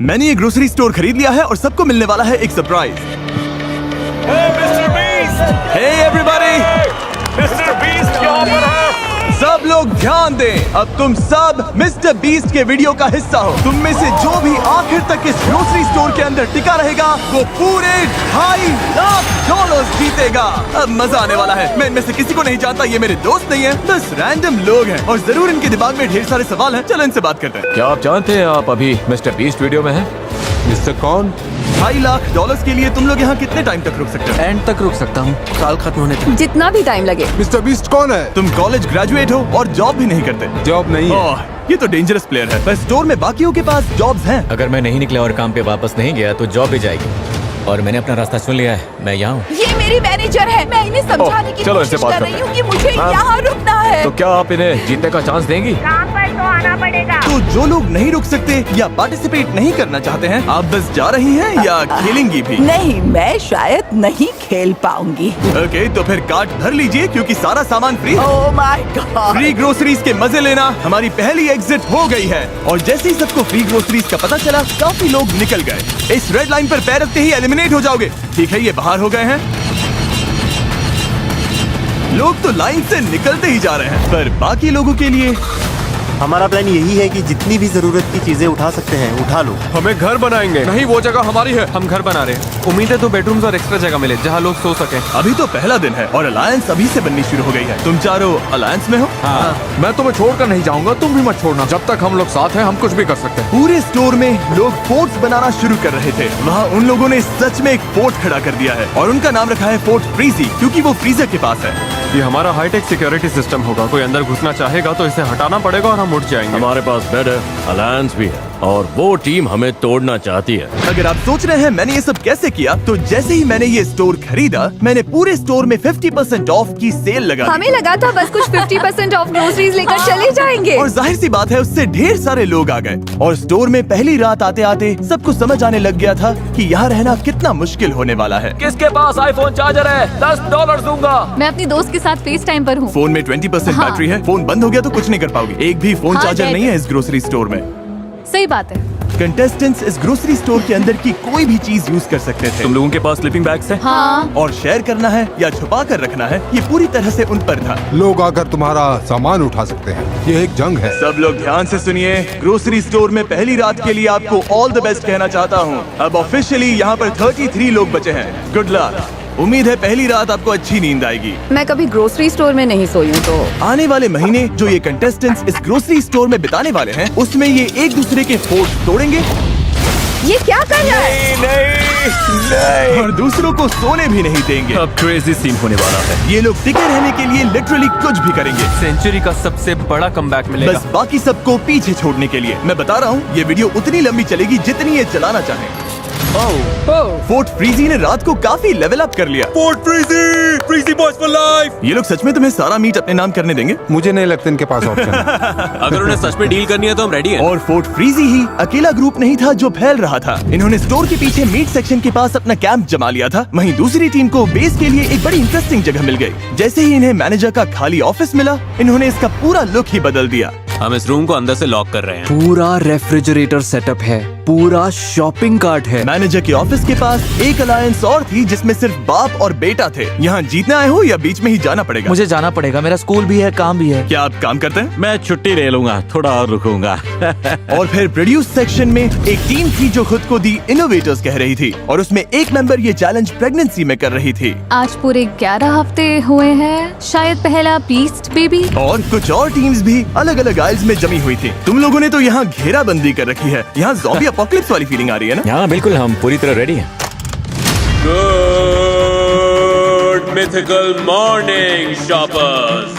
मैंने ये grocery store खरीद लिया है और सबको मिलने वाला है एक surprise. Hey everybody, Mister Beast यहाँ पर है। सब लोग ध्यान दें, अब तुम सब मिस्टर बीस्ट के वीडियो का हिस्सा हो। तुम में से जो भी आखिर तक इस ग्रोसरी स्टोर के अंदर टिका रहेगा वो पूरे $2.5 जीतेगा। अब मजा आने वाला है। मैं इनमें से किसी को नहीं जानता, ये मेरे दोस्त नहीं है, बस रैंडम लोग हैं और जरूर इनके दिमाग में ढेर सारे सवाल हैं। चलो इनसे बात करते हैं। क्या आप जानते हैं आप अभी मिस्टर बीस्ट वीडियो में हैं? मिस्टर कौन? $2.5 के लिए तुम लोग यहाँ कितने टाइम तक रुक सकते हो? एंड तक रुक सकता हूँ, साल खत्म होने तक। जितना भी टाइम लगे। मिस्टर बीस्ट कौन है? तुम कॉलेज ग्रेजुएट हो और जॉब भी नहीं करते। जॉब नहीं है। ओह, ये तो डेंजरस प्लेयर है। पर स्टोर में बाकियों के पास जॉब्स हैं। अगर मैं नहीं निकला और काम पे वापस नहीं गया तो जॉब भी जाएगी। और मैंने अपना रास्ता चुन लिया है, मैं यहाँ हूँ। ये मेरी मैनेजर है, मैं इन्हें समझाने की चलो इनसे कोशिश बात कर करते रही हैं। हूँ कि मुझे हाँ। यहाँ रुकना है। तो क्या आप इन्हें जीतने का चांस देंगी? काम पर तो आना पड़ेगा। तो जो लोग नहीं रुक सकते या पार्टिसिपेट नहीं करना चाहते हैं, आप बस जा रही हैं या खेलेंगी भी? नहीं, मैं शायद नहीं खेल पाऊंगी। ओके, तो फिर कार्ट भर लीजिए क्योंकि सारा सामान फ्री है। ओह माय गॉड। फ्री ग्रोसरीज के मजे लेना हमारी पहली एग्जिट हो गई है और जैसे ही सबको फ्री ग्रोसरीज का पता चला, काफी लोग निकल गए। इस रेड लाइन पर पैर रखते ही एलिमिनेट हो जाओगे। ठीक है, ये बाहर हो गए हैं। लोग तो लाइन से निकलते ही जा रहे हैं, पर बाकी लोगों के लिए हमारा प्लान यही है कि जितनी भी जरूरत की चीजें उठा सकते हैं उठा लो। हमें घर बनाएंगे। नहीं, वो जगह हमारी है, हम घर बना रहे हैं। उम्मीद है 2 बेडरूम्स और एक्स्ट्रा जगह मिले जहाँ लोग सो सके। अभी तो पहला दिन है और अलायंस अभी से बननी शुरू हो गई है। तुम चारों अलायंस में हो? हाँ। मैं तुम्हें छोड़कर नहीं जाऊंगा, तुम भी मत छोड़ना। जब तक हम लोग साथ हैं हम कुछ भी कर सकते हैं। पूरे स्टोर में लोग फोर्ट्स बनाना शुरू कर रहे थे। वहाँ उन लोगों ने सच में एक फोर्ट खड़ा कर दिया है और उनका नाम रखा है फोर्ट फ्रीजी, क्योंकि वो फ्रीजर के पास है। ये हमारा हाईटेक सिक्योरिटी सिस्टम होगा। कोई अंदर घुसना चाहेगा तो इसे हटाना पड़ेगा और हम उठ जाएंगे। हमारे पास बेड है, अलायंस भी है और वो टीम हमें तोड़ना चाहती है। अगर आप सोच रहे हैं मैंने ये सब कैसे किया, तो जैसे ही मैंने ये स्टोर खरीदा, मैंने पूरे स्टोर में 50% ऑफ की सेल लगा दी। हमें लगा था बस कुछ 50% ऑफ ग्रोसरीज लेकर चले जाएंगे। और जाहिर सी बात है उससे ढेर सारे लोग आ गए और स्टोर में पहली रात आते आते सबको समझ आने लग गया था कि यहाँ रहना कितना मुश्किल होने वाला है। किसके पास आईफोन चार्जर है? $10 दूंगा। मैं अपनी दोस्त के साथ फेस टाइम पर हूँ। फोन में 20% हाँ। बैटरी है, फोन बंद हो गया तो कुछ नहीं कर पाओगे। एक भी फोन हाँ, चार्जर डेड। नहीं है इस ग्रोसरी स्टोर में। सही बात है। कंटेस्टेंट्स इस ग्रोसरी स्टोर के अंदर की कोई भी चीज यूज कर सकते थे। तुम लोगों के पास स्लीपिंग बैग्स हैं? हाँ। और शेयर करना है या छुपा कर रखना है, ये पूरी तरह से उन पर था। लोग आकर तुम्हारा सामान उठा सकते हैं। ये एक जंग है। सब लोग ध्यान से सुनिए। ग्रोसरी स्टोर में पहली रात के लिए आपको ऑल द बेस्ट कहना चाहता हूँ। अब ऑफिशियली यहाँ पर 33 लोग बचे हैं। Good luck. उम्मीद है पहली रात आपको अच्छी नींद आएगी। मैं कभी ग्रोसरी स्टोर में नहीं सोई हूँ तो आने वाले महीने जो ये कंटेस्टेंट्स इस ग्रोसरी स्टोर में बिताने वाले हैं, उसमें ये एक दूसरे के फोर्ट तोड़ेंगे ये क्या कर रहा है? और दूसरों को सोने भी नहीं देंगे। अब क्रेजी सीन होने वाला है। ये लोग टिके रहने के लिए लिटरली कुछ भी करेंगे, सेंचुरी का सबसे बड़ा कमबैक मिलेगा। बस बाकी सबको पीछे छोड़ने के लिए। मैं बता रहा हूँ ये वीडियो उतनी लंबी चलेगी जितनी ये चलाना चाहे। फोर्ट फ्रीजी ने रात को काफी लेवल अप कर लिया। Fort frizzy, frizzy boys for life. ये लोग सच में तुम्हें सारा मीट अपने नाम करने देंगे? मुझे नहीं लगता इनके पास ऑप्शन है। अगर उन्हें सच में डील करनी है तो हम रेडी हैं। और फोर्ट फ्रीजी ही अकेला ग्रुप नहीं था जो फैल रहा था। इन्होंने स्टोर के पीछे मीट सेक्शन के पास अपना कैंप जमा लिया था। वहीं दूसरी टीम को बेस के लिए एक बड़ी इंटरेस्टिंग जगह मिल गई। जैसे ही इन्हें मैनेजर का खाली ऑफिस मिला, इन्होंने इसका पूरा लुक ही बदल दिया। हम इस रूम को अंदर से लॉक कर रहे हैं। पूरा रेफ्रिजरेटर सेटअप है, पूरा शॉपिंग कार्ट है। मैनेजर के ऑफिस के पास एक अलायंस और थी जिसमें सिर्फ बाप और बेटा थे। यहाँ जीतने आए हो या बीच में ही जाना पड़ेगा? मुझे जाना पड़ेगा, मेरा स्कूल भी है, काम भी है। क्या आप काम करते हैं? मैं छुट्टी ले लूंगा, थोड़ा और रुकूंगा। और फिर प्रोड्यूस सेक्शन में एक टीम थी जो खुद को दी इनोवेटर्स कह रही थी और उसमें एक मेंबर ये चैलेंज प्रेगनेंसी में कर रही थी। आज पूरे 11 हफ्ते हुए हैं, शायद पहला बीस्ट बेबी। और कुछ और टीम्स भी अलग अलग आइल्स में जमी हुई थी। तुम लोगों ने तो यहाँ घेराबंदी कर रखी है। यहाँ ज़ॉम्बी अपोकलिप्स वाली फीलिंग आ रही है ना? हाँ बिल्कुल, हम पूरी तरह रेडी हैं। Good mythical morning shoppers.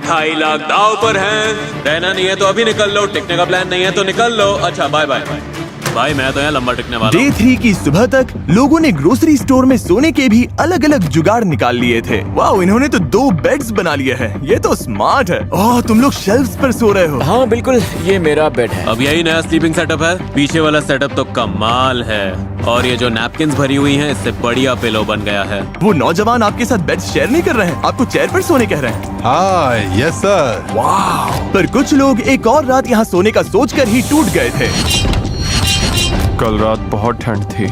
2.5 lakh दाव पर हैं। रहना नहीं है तो अभी निकल लो, टिकने का प्लान नहीं है तो निकल लो। अच्छा बाय बाय। भाई मैं तो यहाँ लंबा टिकने वाला डे 3 की सुबह तक लोगों ने ग्रोसरी स्टोर में सोने के भी अलग अलग जुगाड़ निकाल लिए थे। वाओ, इन्होंने तो 2 बेड्स बना लिए हैं। ये तो स्मार्ट है। ओह, तुम लोग शेल्फ्स पर सो रहे हो। हाँ बिल्कुल, ये मेरा बेड है। अब यही नया स्लीपिंग सेटअप है। पीछे वाला सेटअप तो कमाल है और ये जो नैपकिन्स भरी हुई हैं, इससे बढ़िया पिलो बन गया है। वो नौजवान आपके साथ बेड शेयर नहीं कर रहे हैं, आपको चेयर पर सोने कह रहे हैं। हाँ, यस सर। वाह, पर कुछ लोग एक और रात यहाँ सोने का सोचकर ही टूट गए थे। कल रात बहुत ठंड थी।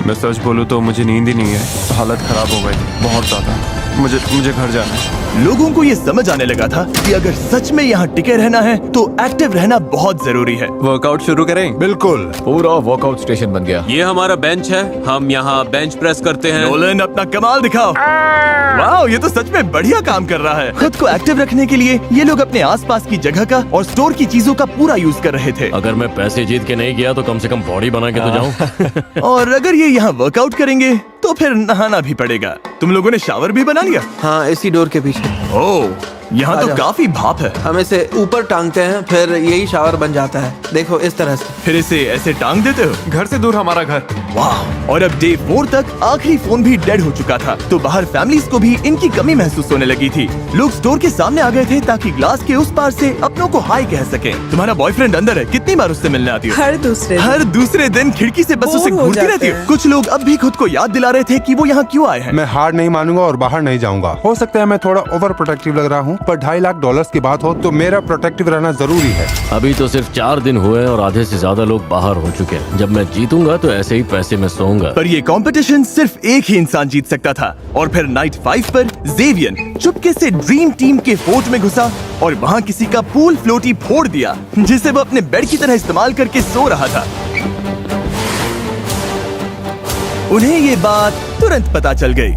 मैं सच बोलूं तो मुझे नींद ही नहीं है। हालत खराब हो गई थी बहुत ज्यादा। मुझे घर जाना है। लोगों को ये समझ आने लगा था कि अगर सच में यहाँ टिके रहना है तो एक्टिव रहना बहुत जरूरी है। वर्कआउट शुरू करें? बिल्कुल। पूरा वर्कआउट स्टेशन बन गया। ये हमारा बेंच है, हम यहाँ बेंच प्रेस करते हैं। नोलन अपना कमाल दिखाओ। वाह, ये तो सच में बढ़िया काम कर रहा है। खुद को एक्टिव रखने के लिए ये लोग अपने आसपास की जगह का और स्टोर की चीजों का पूरा यूज कर रहे थे। अगर मैं पैसे जीत के नहीं गया तो कम से कम बॉडी बना के तो जाऊं। और अगर ये यहाँ वर्कआउट करेंगे तो फिर नहाना भी पड़ेगा। तुम लोगों ने शावर भी बना लिया? हाँ, इसी डोर के पीछे। ओह, यहाँ तो आजा। काफी भाप है। हम इसे ऊपर टांगते हैं, फिर यही शावर बन जाता है। देखो इस तरह से। फिर इसे ऐसे टांग देते हो? घर से दूर हमारा घर। वाह। और अब डे 4 तक आखिरी फोन भी डेड हो चुका था, तो बाहर फैमिलीज को भी इनकी कमी महसूस होने लगी थी। लोग स्टोर के सामने आ गए थे ताकि ग्लास के उस पार से अपनों को हाय कह सके। तुम्हारा बॉयफ्रेंड अंदर है, कितनी बार उससे मिलने आती हो? हर दूसरे दिन खिड़की से बस उसे घूरती रहती हो। कुछ लोग अब भी खुद को याद दिला रहे थे कि वो यहाँ क्यों आए हैं। मैं हार नहीं मानूंगा और बाहर नहीं जाऊंगा। हो सकता है मैं थोड़ा ओवर प्रोटेक्टिव लग रहा हूँ, पर $2.5 लाख की बात हो तो मेरा प्रोटेक्टिव रहना जरूरी है। अभी तो सिर्फ 4 दिन हुए और आधे से ज्यादा लोग बाहर हो चुके हैं। जब मैं जीतूंगा तो ऐसे ही पैसे में सोऊंगा। पर ये कंपटीशन सिर्फ एक ही इंसान जीत सकता था। और फिर नाइट 5 पर ज़ेवियर चुपके से ड्रीम टीम के फोर्ट में घुसा और वहाँ किसी का पूल फ्लोटी फोड़ दिया, जिसे वो अपने बेड की तरह इस्तेमाल करके सो रहा था। उन्हें ये बात तुरंत पता चल गई।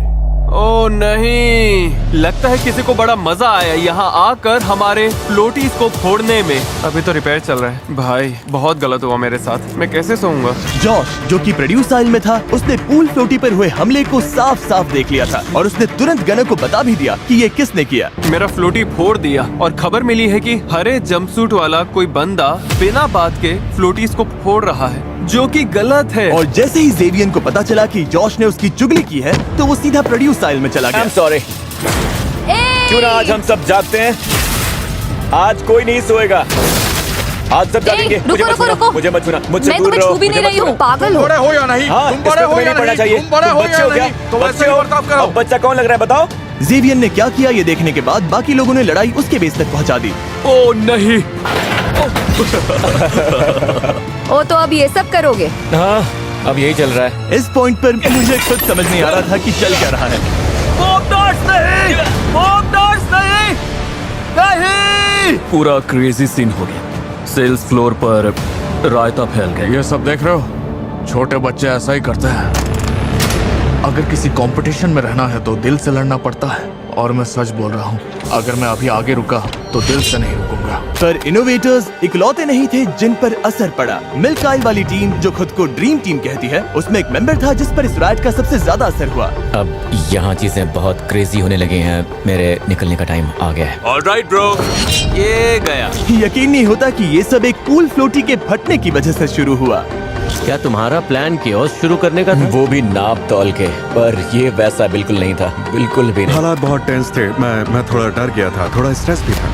ओ नहीं, लगता है किसी को बड़ा मजा आया यहाँ आकर हमारे फ्लोटीज को फोड़ने में। अभी तो रिपेयर चल रहा है। भाई बहुत गलत हुआ मेरे साथ। मैं कैसे सोऊंगा? जॉश, जो कि प्रोड्यूस आइल में था, उसने पूल फ्लोटी पर हुए हमले को साफ साफ देख लिया था और उसने तुरंत गनर को बता भी दिया कि ये किसने किया। मेरा फ्लोटी फोड़ दिया और खबर मिली है कि हरे जंपसूट वाला कोई बंदा बिना बात के फ्लोटीज को फोड़ रहा है, जो कि गलत है। और जैसे ही ज़ेवियर को पता चला कि जॉश ने उसकी चुगली की है, तो वो सीधा प्रोड्यूस आइल में चला गया। सॉरी, क्यों ना आज हम सब जागते हैं? आज कोई नहीं सोएगा। आज सब जागेंगे। रुको, रुको, रुको। मुझे मत छूना, मुझसे मैं दूर तुम्हें रहो। छू भी नहीं मुझे रही मत हूँ, पागल हो। बड़े हो या नहीं? हाँ, तुम बड़े हो या नहीं पढ़ना नहीं? चाहिए। तुम बड़े हो बच्चे या हो क्या? नहीं? तो बच्चे वैसे हो? बर्ताव करो। अब बच्चा कौन लग रहा है बताओ? ज़ेवियर ने क्या किया ये देखने के बाद बाकी लोगों ने लड़ाई उसके बेस तक पहुंचा दी। ओ नहीं। ओ, तो अब ये सब करोगे? हाँ, अब यही चल रहा है। इस पॉइंट पर मुझे खुद समझ नहीं आ रहा था कि चल क्या रहा है। पूरा क्रेजी सीन हो गया। सेल्स फ्लोर पर रायता फैल गया। ये सब देख रहे हो? छोटे बच्चे ऐसा ही करते हैं। अगर किसी कंपटीशन में रहना है तो दिल से लड़ना पड़ता है, और मैं सच बोल रहा हूँ, अगर मैं अभी आगे रुका तो दिल से नहीं रुकूंगा। पर इनोवेटर्स इकलौते नहीं थे जिन पर असर पड़ा। मिल्क आइल वाली टीम, जो खुद को ड्रीम टीम कहती है, उसमें एक मेंबर था जिस पर इस राइट का सबसे ज्यादा असर हुआ। अब यहाँ चीजें बहुत क्रेजी होने लगी हैं। मेरे निकलने का टाइम आ गया है। ऑलराइट ब्रो, ये गया। यकीन नहीं होता कि ये सब एक पूल फ्लोटी के फटने की वजह से शुरू हुआ। क्या तुम्हारा प्लान कियोस्क शुरू करने का था? वो भी नाप तौल के, पर ये वैसा बिल्कुल नहीं था, बिल्कुल भी नहीं। हालात बहुत टेंस थे। मैं थोड़ा डर गया था, थोड़ा स्ट्रेस भी था।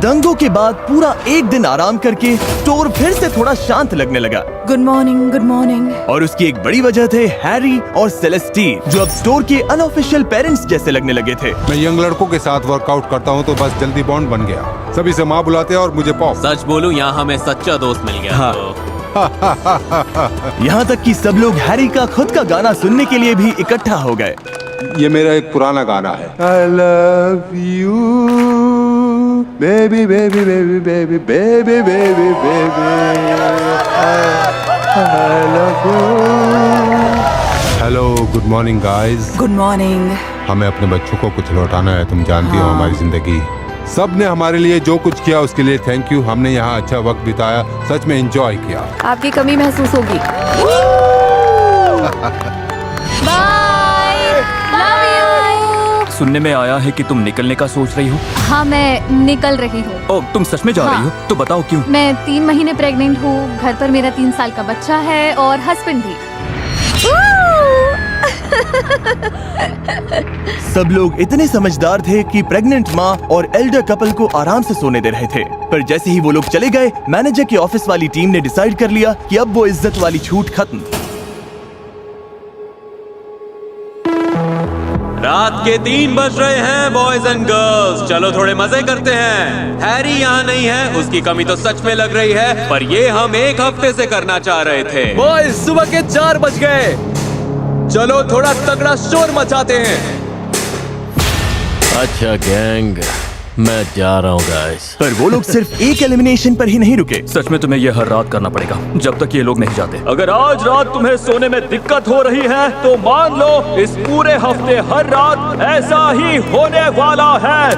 दंगों के बाद पूरा एक दिन आराम करके स्टोर फिर से थोड़ा शांत लगने लगा। Good morning, good morning. और उसकी एक बड़ी वजह थे हैरी और सेलेस्टीन, जो अब स्टोर के अनऑफिशियल पेरेंट्स जैसे लगने लगे थे। मैं यंग लड़कों के साथ वर्कआउट करता हूँ तो बस जल्दी बॉन्ड बन गया। सभी से माँ बुलाते हैं और मुझे पॉप। सच बोलूं, यहाँ हमें सच्चा दोस्त मिल गया। हाँ। तो यहाँ तक कि सब लोग हैरी का खुद का गाना सुनने के लिए भी इकट्ठा हो गए। ये मेरा एक पुराना गाना है। I love you, baby, baby, baby, baby, baby, baby, baby. I love you. Hello, good morning, guys. Good morning. हमें अपने बच्चों को कुछ लौटाना है। तुम जानती हो हमारी जिंदगी। सब ने हमारे लिए जो कुछ किया उसके लिए थैंक यू। हमने यहाँ अच्छा वक्त बिताया, सच में एंजॉय किया। आपकी कमी महसूस होगी। Bye, love you. सुनने में आया है कि तुम निकलने का सोच रही हो। हाँ, मैं निकल रही हूँ। ओ, तुम सच में जा रही हो? तो बताओ क्यों? मैं 3 महीने प्रेग्नेंट हूँ। घर पर मेरा 3 साल का बच्चा है और हस्बैंड भी। सब लोग इतने समझदार थे कि प्रेग्नेंट माँ और एल्डर कपल को आराम से सोने दे रहे थे। पर जैसे ही वो लोग चले गए, मैनेजर की ऑफिस वाली टीम ने डिसाइड कर लिया कि अब वो इज्जत वाली छूट खत्म। रात के 3 बज रहे हैं बॉयज एंड गर्ल्स, चलो थोड़े मजे करते हैं। हैरी यहाँ नहीं है, उसकी कमी तो सच में लग रही है, पर ये हम 1 हफ्ते से करना चाह रहे थे। बॉयज सुबह के 4 बज गए, चलो थोड़ा तगड़ा शोर मचाते हैं। अच्छा गैंग, मैं जा रहा हूँ गाइस। पर वो लोग सिर्फ एक एलिमिनेशन पर ही नहीं रुके। सच में तुम्हें यह हर रात करना पड़ेगा जब तक ये लोग नहीं जाते। अगर आज रात तुम्हें सोने में दिक्कत हो रही है तो मान लो इस पूरे हफ्ते हर रात ऐसा ही होने वाला है।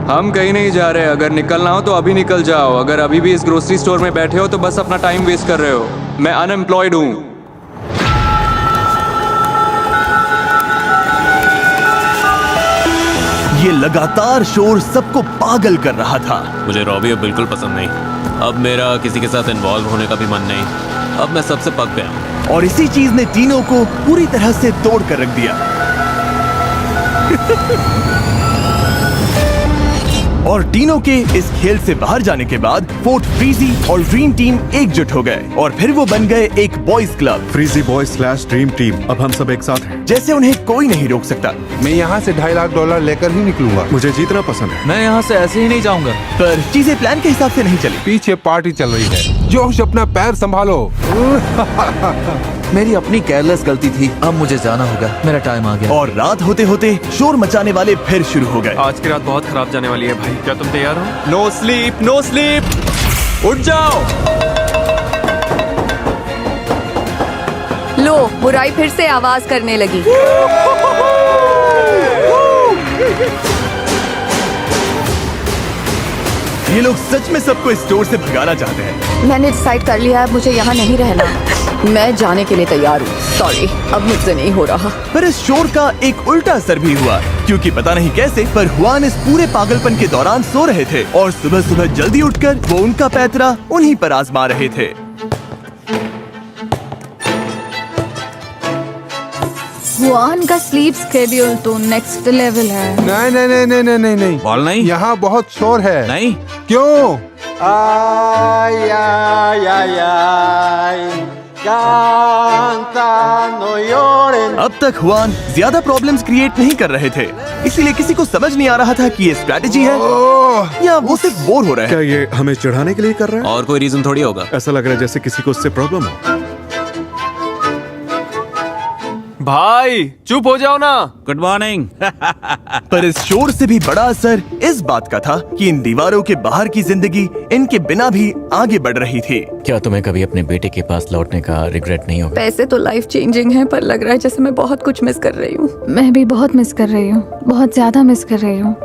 हम कहीं नहीं जा रहे, अगर निकलना हो तो अभी निकल जाओ। अगर अभी भी इस ग्रोसरी स्टोर में बैठे हो तो बस अपना टाइम वेस्ट कर रहे हो। मैं अनएम्प्लॉयड हूँ। ये लगातार शोर सबको पागल कर रहा था। मुझे रॉबी अब बिल्कुल पसंद नहीं, अब मेरा किसी के साथ इन्वॉल्व होने का भी मन नहीं, अब मैं सबसे पक गया हूं। और इसी चीज ने टीनो को पूरी तरह से तोड़ कर रख दिया। और टीनो के इस खेल से बाहर जाने के बाद फोर्ट फ्रीजी और ड्रीम टीम एकजुट हो गए और फिर वो बन गए एक boys club, frizzy boys / dream team. अब हम सब एक साथ हैं। जैसे उन्हें कोई नहीं रोक सकता। मैं यहाँ से $2.5 लाख लेकर ही निकलूंगा। मुझे जीतना पसंद है। मैं यहाँ से ऐसे ही नहीं जाऊंगा। पर चीजें प्लान के हिसाब से नहीं चली। पीछे पार्टी चल रही है। जोश, अपना पैर संभालो। मेरी अपनी केयरलेस गलती थी, अब मुझे जाना होगा, मेरा टाइम आ गया। और रात होते होते शोर मचाने वाले फिर शुरू हो गए। आज की रात बहुत खराब जाने वाली है भाई, क्या तुम तैयार हो? नो स्लीप, नो स्लीप, उठ जाओ। लो, बुराई फिर से आवाज करने लगी। ये लोग सच में सबको इस स्टोर से भगाना चाहते हैं। मैंने डिसाइड कर लिया है, मुझे यहाँ नहीं रहना। मैं जाने के लिए तैयार हूँ। सॉरी, अब मुझसे नहीं हो रहा। पर इस शोर का एक उल्टा असर भी हुआ, क्योंकि पता नहीं कैसे पर हुआन इस पूरे पागलपन के दौरान सो रहे थे और सुबह सुबह जल्दी उठकर वो उनका पैतरा उन्हीं पर आजमा रहे थे। हुआन का स्लीप स्केड्यूल तो नेक्स्ट लेवल है। नहीं नहीं नहीं नहीं नहीं नहीं नहीं, बॉल नहीं, यहाँ बहुत शोर है। नहीं क्यों? अब तक हुआन ज्यादा प्रॉब्लम्स क्रिएट नहीं कर रहे थे, इसीलिए किसी को समझ नहीं आ रहा था कि ये स्ट्रैटेजी है या वो सिर्फ बोर हो रहे क्या हैं। ये हमें चिढ़ाने के लिए कर रहा है? और कोई रीजन थोड़ी होगा। ऐसा लग रहा है जैसे किसी को उससे प्रॉब्लम हो। भाई चुप हो जाओ ना। Good morning. पर इस शोर से भी बड़ा असर इस बात का था कि इन दीवारों के बाहर की जिंदगी इनके बिना भी आगे बढ़ रही थी। क्या तुम्हें कभी अपने बेटे के पास लौटने का रिग्रेट नहीं होगा? पैसे तो लाइफ चेंजिंग है, पर लग रहा है जैसे मैं बहुत कुछ मिस कर रही हूँ। मैं भी बहुत मिस कर रही हूँ, बहुत ज्यादा मिस कर रही हूँ।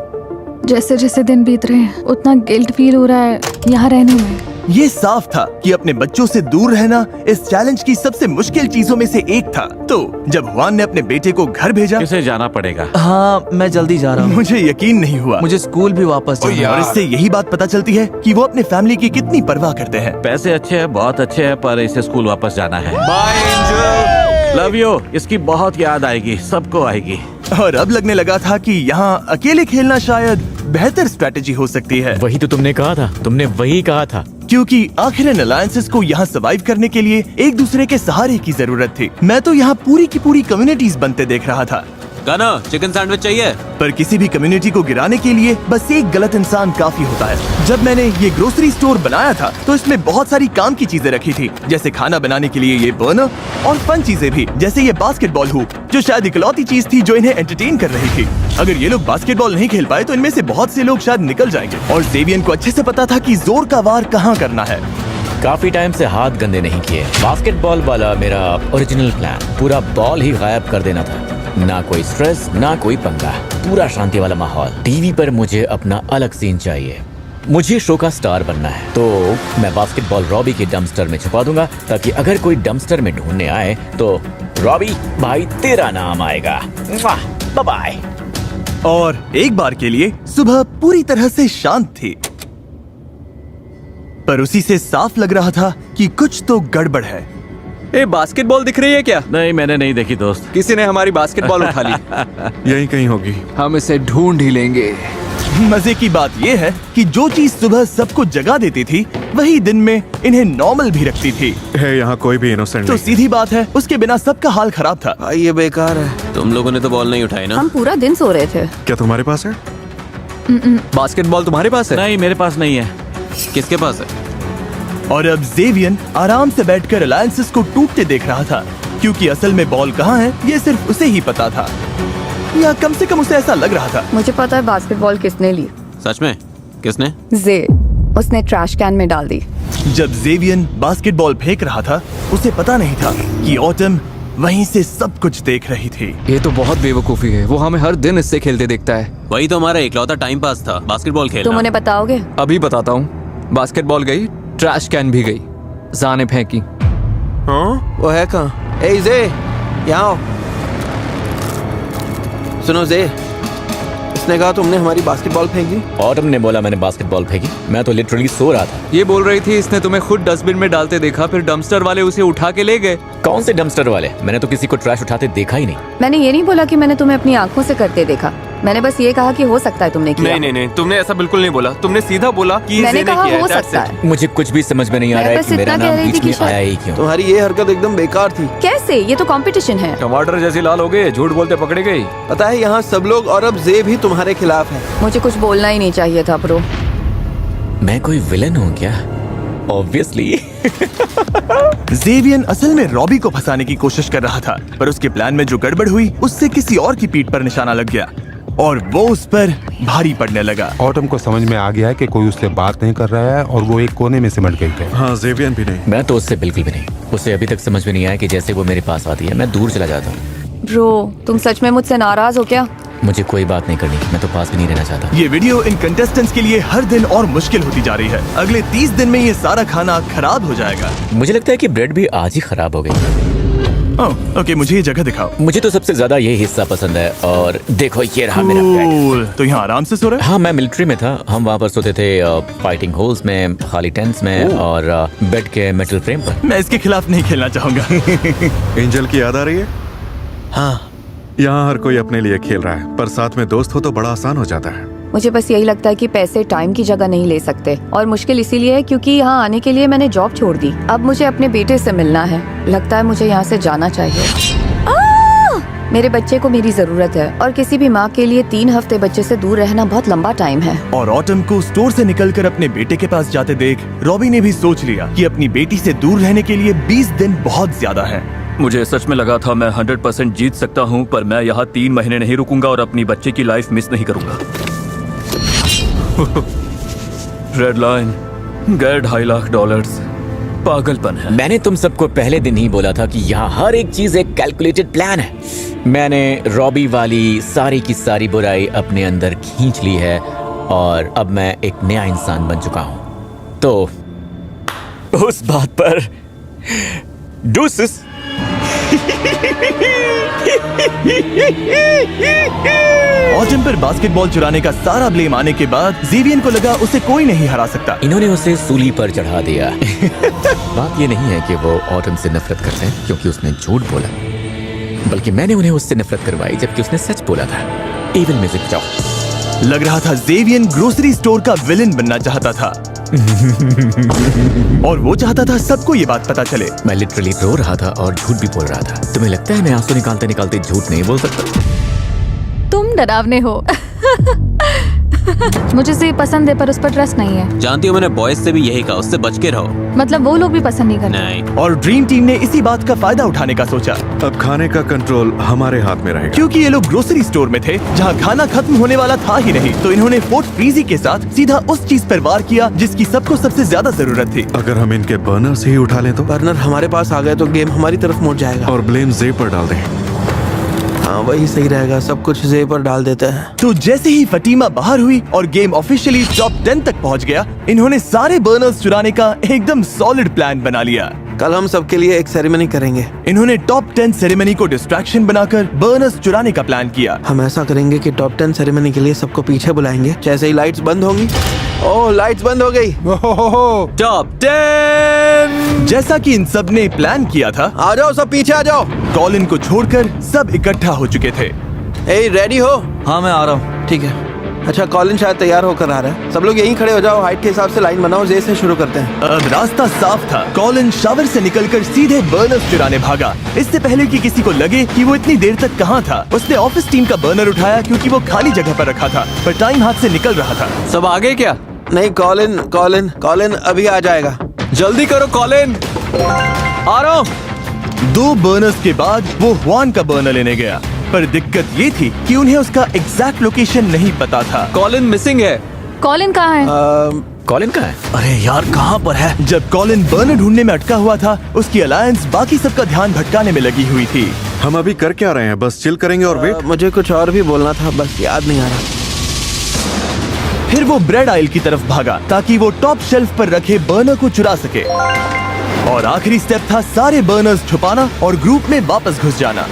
जैसे जैसे दिन बीत रहे हैं उतना गिल्ट फील हो रहा है यहाँ रहने में। ये साफ था कि अपने बच्चों से दूर रहना इस चैलेंज की सबसे मुश्किल चीजों में से एक था। तो जब हुआन ने अपने बेटे को घर भेजा, किसे जाना पड़ेगा? हाँ, मैं जल्दी जा रहा हूँ। मुझे यकीन नहीं हुआ। मुझे स्कूल भी वापस जाना है। और इससे यही बात पता चलती है कि वो अपने फैमिली की कितनी परवाह करते हैं। पैसे अच्छे हैं, बहुत अच्छे हैं, पर इसे स्कूल वापस जाना है। Bye angel, love you. इसकी बहुत याद आएगी, सबको आएगी। और अब लगने लगा था कि यहाँ अकेले खेलना शायद बेहतर स्ट्रैटेजी हो सकती है। वही तो तुमने कहा था, तुमने वही कहा था। क्योंकि आखिर इन अलायंसेस को यहाँ सर्वाइव करने के लिए एक दूसरे के सहारे की जरूरत थी। मैं तो यहाँ पूरी की पूरी कम्युनिटीज बनते देख रहा था। गाना चिकन सैंडविच चाहिए? पर किसी भी कम्युनिटी को गिराने के लिए बस एक गलत इंसान काफी होता है। जब मैंने ये ग्रोसरी स्टोर बनाया था तो इसमें बहुत सारी काम की चीजें रखी थी, जैसे खाना बनाने के लिए ये बर्नर और फन चीजें भी, जैसे ये बास्केटबॉल हुप, जो शायद इकलौती चीज थी जो इन्हें एंटरटेन कर रही थी। अगर ये लोग बास्केटबॉल नहीं खेल पाए तो इनमें से बहुत से लोग शायद निकल जाएंगे। और जेवियन को अच्छे से पता था कि जोर का वार कहाँ करना है। काफी टाइम से हाथ गंदे नहीं किए। बास्केटबॉल वाला मेरा ओरिजिनल प्लान, पूरा बॉल ही गायब कर देना था। ना कोई स्ट्रेस, ना कोई पंगा, पूरा शांति वाला माहौल। टीवी पर मुझे अपना अलग सीन चाहिए। मुझे शो का स्टार बनना है, तो मैं बास्केटबॉल रॉबी के डंपस्टर में छुपा दूंगा, ताकि अगर कोई डंपस्टर में ढूंढने आए तो रॉबी भाई तेरा नाम आएगा। Bye bye. और एक बार के लिए सुबह पूरी तरह से शांत थी, पर उसी से साफ लग रहा था कि कुछ तो गड़बड़ है। ए, बास्केटबॉल दिख रही है क्या? नहीं, मैंने नहीं देखी दोस्त। किसी ने हमारी बास्केटबॉल उठा ली। यही कहीं होगी। हम इसे ढूंढ ही लेंगे। मजे की बात ये है कि जो चीज सुबह सबको जगा देती थी वही दिन में इन्हें नॉर्मल भी रखती थी। है यहाँ कोई भी इनोसेंट तो नहीं। सीधी बात है, उसके बिना सबका हाल खराब था। भाई ये बेकार है। तुम लोगों ने तो बॉल नहीं उठाई ना? हम पूरा दिन सो रहे थे। क्या तुम्हारे पास है? बास्केटबॉल तुम्हारे पास है? नहीं, मेरे पास नहीं है। किसके पास है? और अब जेवियन आराम से बैठकर अलायंसेस को टूटते देख रहा था, क्योंकि असल में बॉल कहाँ है ये सिर्फ उसे ही पता था, या कम से कम उसे ऐसा लग रहा था। मुझे पता है बास्केटबॉल किसने ली। सच में? किसने? जे, उसने ट्रैश कैन में डाल दी। जब जेवियन बास्केटबॉल फेंक रहा था उसे पता नहीं था कि ऑटम वहीं से सब कुछ देख रही थी। ये तो बहुत बेवकूफी है, वो हमें हर दिन इससे खेलते देखता है। वही तो हमारा इकलौता टाइम पास था, बास्केटबॉल खेलना। तुम उन्हें बताओगे? अभी बताता हूँ। बास्केटबॉल गई, ट्रैश कैन भी गई, जाने फेंकी। हाँ वो है कहाँ? ए जे, यहाँ आओ। सुनो जे, इसने कहा तुमने हमारी बास्केटबॉल फेंक दी। ऑटम ने बोला मैंने बास्केटबॉल फेंकी, मैं तो लिटरली सो रहा था। ये बोल रही थी इसने तुम्हें खुद डस्टबिन में डालते देखा, फिर डंपस्टर वाले उसे उठा के ले गए। कौन से डंपस्टर वाले? मैंने तो किसी को ट्रैश उठाते देखा ही नहीं। मैंने ये नहीं बोला कि मैंने तुम्हें अपनी आंखों से करते देखा। मैंने बस ये कहा कि हो सकता है तुमने किया। नहीं, तुमने ऐसा बिल्कुल नहीं बोला। तुमने सीधा बोला कि ये मैंने जे ने कहा किया हो है, that's सकता it। है। मुझे कुछ भी समझ में नहीं आ मैं रहा है बस कि मेरा इतना कह नाम रही थी बीच कि में शायद- आया ही क्यों। तुम्हारी ये हरकत एकदम बेकार थी। कैसे? ये तो कंपटीशन है। टमाटर जैसी लाल हो गए, झूठ बोलते पकड़े गई। पता है यहाँ सब लोग और अब जे भी तुम्हारे खिलाफ है। मुझे कुछ बोलना ही नहीं चाहिए था ब्रो। मैं कोई विलन हूँ क्या? ऑब्वियसली। जेवियन असल में रॉबी को फंसाने की कोशिश कर रहा था, पर उसके प्लान में जो गड़बड़ हुई उससे किसी और की पीठ पर निशाना लग गया और वो उस पर भारी पड़ने लगा। ऑटम को समझ में आ गया है कि कोई उससे बात नहीं कर रहा है और वो एक कोने में सिमट गई है। हाँ जेवियन भी नहीं। मैं तो उससे बिल्कुल भी नहीं। उसे अभी तक समझ में नहीं आया कि जैसे वो मेरे पास आती है मैं दूर चला जाता हूँ। ब्रो, तुम सच में मुझसे नाराज हो क्या? मुझे कोई बात नहीं करनी, मैं तो पास भी नहीं रहना चाहता। ये वीडियो इन कंटेस्टेंट्स के लिए हर दिन और मुश्किल होती जा रही है। अगले 30 दिन में ये सारा खाना खराब हो जाएगा। मुझे लगता है कि ब्रेड भी आज ही खराब हो गई। ओके, मुझे ये जगह दिखाओ। मुझे तो सबसे ज्यादा ये हिस्सा पसंद है और देखो ये रहा मेरा बेड। तो यहाँ आराम से सो रहे? हाँ, मैं मिलिट्री में था। हम वहाँ पर सोते थे फाइटिंग होल्स में, खाली टेंट्स में और बेड के मेटल फ्रेम पर। मैं इसके खिलाफ नहीं खेलना चाहूंगा। एंजल की याद आ रही है? हाँ, यहाँ हर कोई अपने लिए खेल रहा है, पर साथ में दोस्त हो तो बड़ा आसान हो जाता है। मुझे बस यही लगता है कि पैसे टाइम की जगह नहीं ले सकते, और मुश्किल इसीलिए है क्योंकि यहाँ आने के लिए मैंने जॉब छोड़ दी। अब मुझे अपने बेटे से मिलना है। लगता है मुझे यहाँ से जाना चाहिए। मेरे बच्चे को मेरी जरूरत है, और किसी भी माँ के लिए 3 हफ्ते बच्चे से दूर रहना बहुत लंबा टाइम है। और ऑटम को स्टोर से निकलकर अपने बेटे के पास जाते देख रॉबी ने भी सोच लिया कि अपनी बेटी से दूर रहने के लिए 20 दिन बहुत ज्यादा है। मुझे सच में लगा था मैं 100% जीत सकता हूँ, पर मैं यहाँ 3 महीने नहीं रुकूंगा और अपनी बच्चे की लाइफ मिस नहीं करूंगा। रेड लाइन गए $2.5 लाख। पागलपन है। मैंने तुम सबको पहले दिन ही बोला था कि यहाँ हर एक चीज एक कैलकुलेटेड प्लान है। मैंने रॉबी वाली सारी की सारी बुराई अपने अंदर खींच ली है और अब मैं एक नया इंसान बन चुका हूँ। तो उस बात पर डूसिस। ऑटम पर बास्केटबॉल चुराने का सारा ब्लेम आने के बाद जेवियन को लगा उसे कोई नहीं हरा सकता। इन्होंने उसे सूली पर चढ़ा दिया। बात ये नहीं है कि वो ऑटम से नफरत करते हैं क्योंकि उसने झूठ बोला, बल्कि मैंने उन्हें उससे नफरत करवाई जबकि उसने सच बोला था। एविल म्यूजिक जाओ। लग रहा था जेवियन ग्रोसरी स्टोर का विलन बनना चाहता था और वो चाहता था सबको ये बात पता चले। मैं लिटरली रो रहा था और झूठ भी बोल रहा था। तुम्हें लगता है मैं आंसू निकालते निकालते झूठ नहीं बोल सकता? तुम डरावने हो। मुझे से पसंद है पर उस पर ट्रस्ट नहीं है। जानती हो मैंने बॉयज से भी यही कहा, उससे बच के रहो। मतलब वो लोग भी पसंद नहीं करते। नहीं। और ड्रीम टीम ने इसी बात का फायदा उठाने का सोचा। अब खाने का कंट्रोल हमारे हाथ में रहेगा। क्योंकि ये लोग ग्रोसरी स्टोर में थे जहाँ खाना खत्म होने वाला था ही नहीं, तो इन्होंने फोर्ट फ्रीजी के साथ सीधा उस चीज पर वार किया जिसकी सबको सबसे ज्यादा जरूरत थी। अगर हम इनके बर्नर्स ही उठा लें तो? बर्नर हमारे पास आ गए तो गेम हमारी तरफ मुड़ जाएगा। और ब्लेम जे पर डाल दें। हाँ वही सही रहेगा, सब कुछ जे पर डाल देते हैं। तो जैसे ही फटीमा बाहर हुई और गेम ऑफिशियली टॉप 10 तक पहुंच गया, इन्होंने सारे बर्नर्स चुराने का एकदम सॉलिड प्लान बना लिया। कल हम सबके लिए एक सेरेमनी करेंगे। इन्होंने टॉप 10 सेरेमनी को डिस्ट्रैक्शन बनाकर बर्नर्स चुराने का प्लान किया। हम ऐसा करेंगे कि टॉप 10 सेरेमनी के लिए सबको पीछे बुलाएंगे। जैसे ही लाइट्स बंद होंगी, ओह लाइट्स बंद हो गई। टॉप 10 जैसा कि इन सब ने प्लान किया था। आ जाओ सब पीछे आ जाओ। कॉलिन को छोड़कर सब इकट्ठा हो चुके थे। ए रेडी हो? हाँ मैं आ रहा हूँ। ठीक है। अच्छा, कॉलिन शायद तैयार होकर आ रहा है। सब लोग यहीं खड़े हो जाओ, हाइट के हिसाब से लाइन बनाओ, जे से शुरू करते हैं। अब रास्ता साफ था। कॉलिन शावर से निकलकर सीधे बर्नर्स चुराने भागा। इससे पहले कि किसी को लगे कि वो इतनी देर तक कहाँ था, उसने ऑफिस टीम का बर्नर उठाया क्योंकि वो खाली जगह पर रखा था, पर टाइम हाथ से निकल रहा था। सब आगे क्या? नहीं, कॉलिन कॉलिन कॉलिन अभी आ जाएगा। जल्दी करो कॉलिन, आ रहा हूँ। 2 बर्नर्स के बाद वो हुआन का बर्नर लेने गया, पर दिक्कत ये थी कि उन्हें उसका एग्जैक्ट लोकेशन नहीं पता था। कॉलिन मिसिंग है। कॉलिन कहाँ है? कॉलिन कहाँ है? अरे यार, कहाँ पर है? जब कॉलिन बर्नर ढूंढने में अटका हुआ था, उसकी अलायंस बाकी सबका ध्यान भटकाने में लगी हुई थी। हम अभी कर क्या रहे हैं? बस चिल करेंगे और वेट। मुझे कुछ और भी बोलना था, बस याद नहीं आ रहा। फिर वो ब्रेड आइल की तरफ भागा ताकि वो टॉप शेल्फ पर रखे बर्नर को चुरा सके। और आखिरी स्टेप था सारे बर्नर्स छुपाना और ग्रुप में वापस घुस जाना।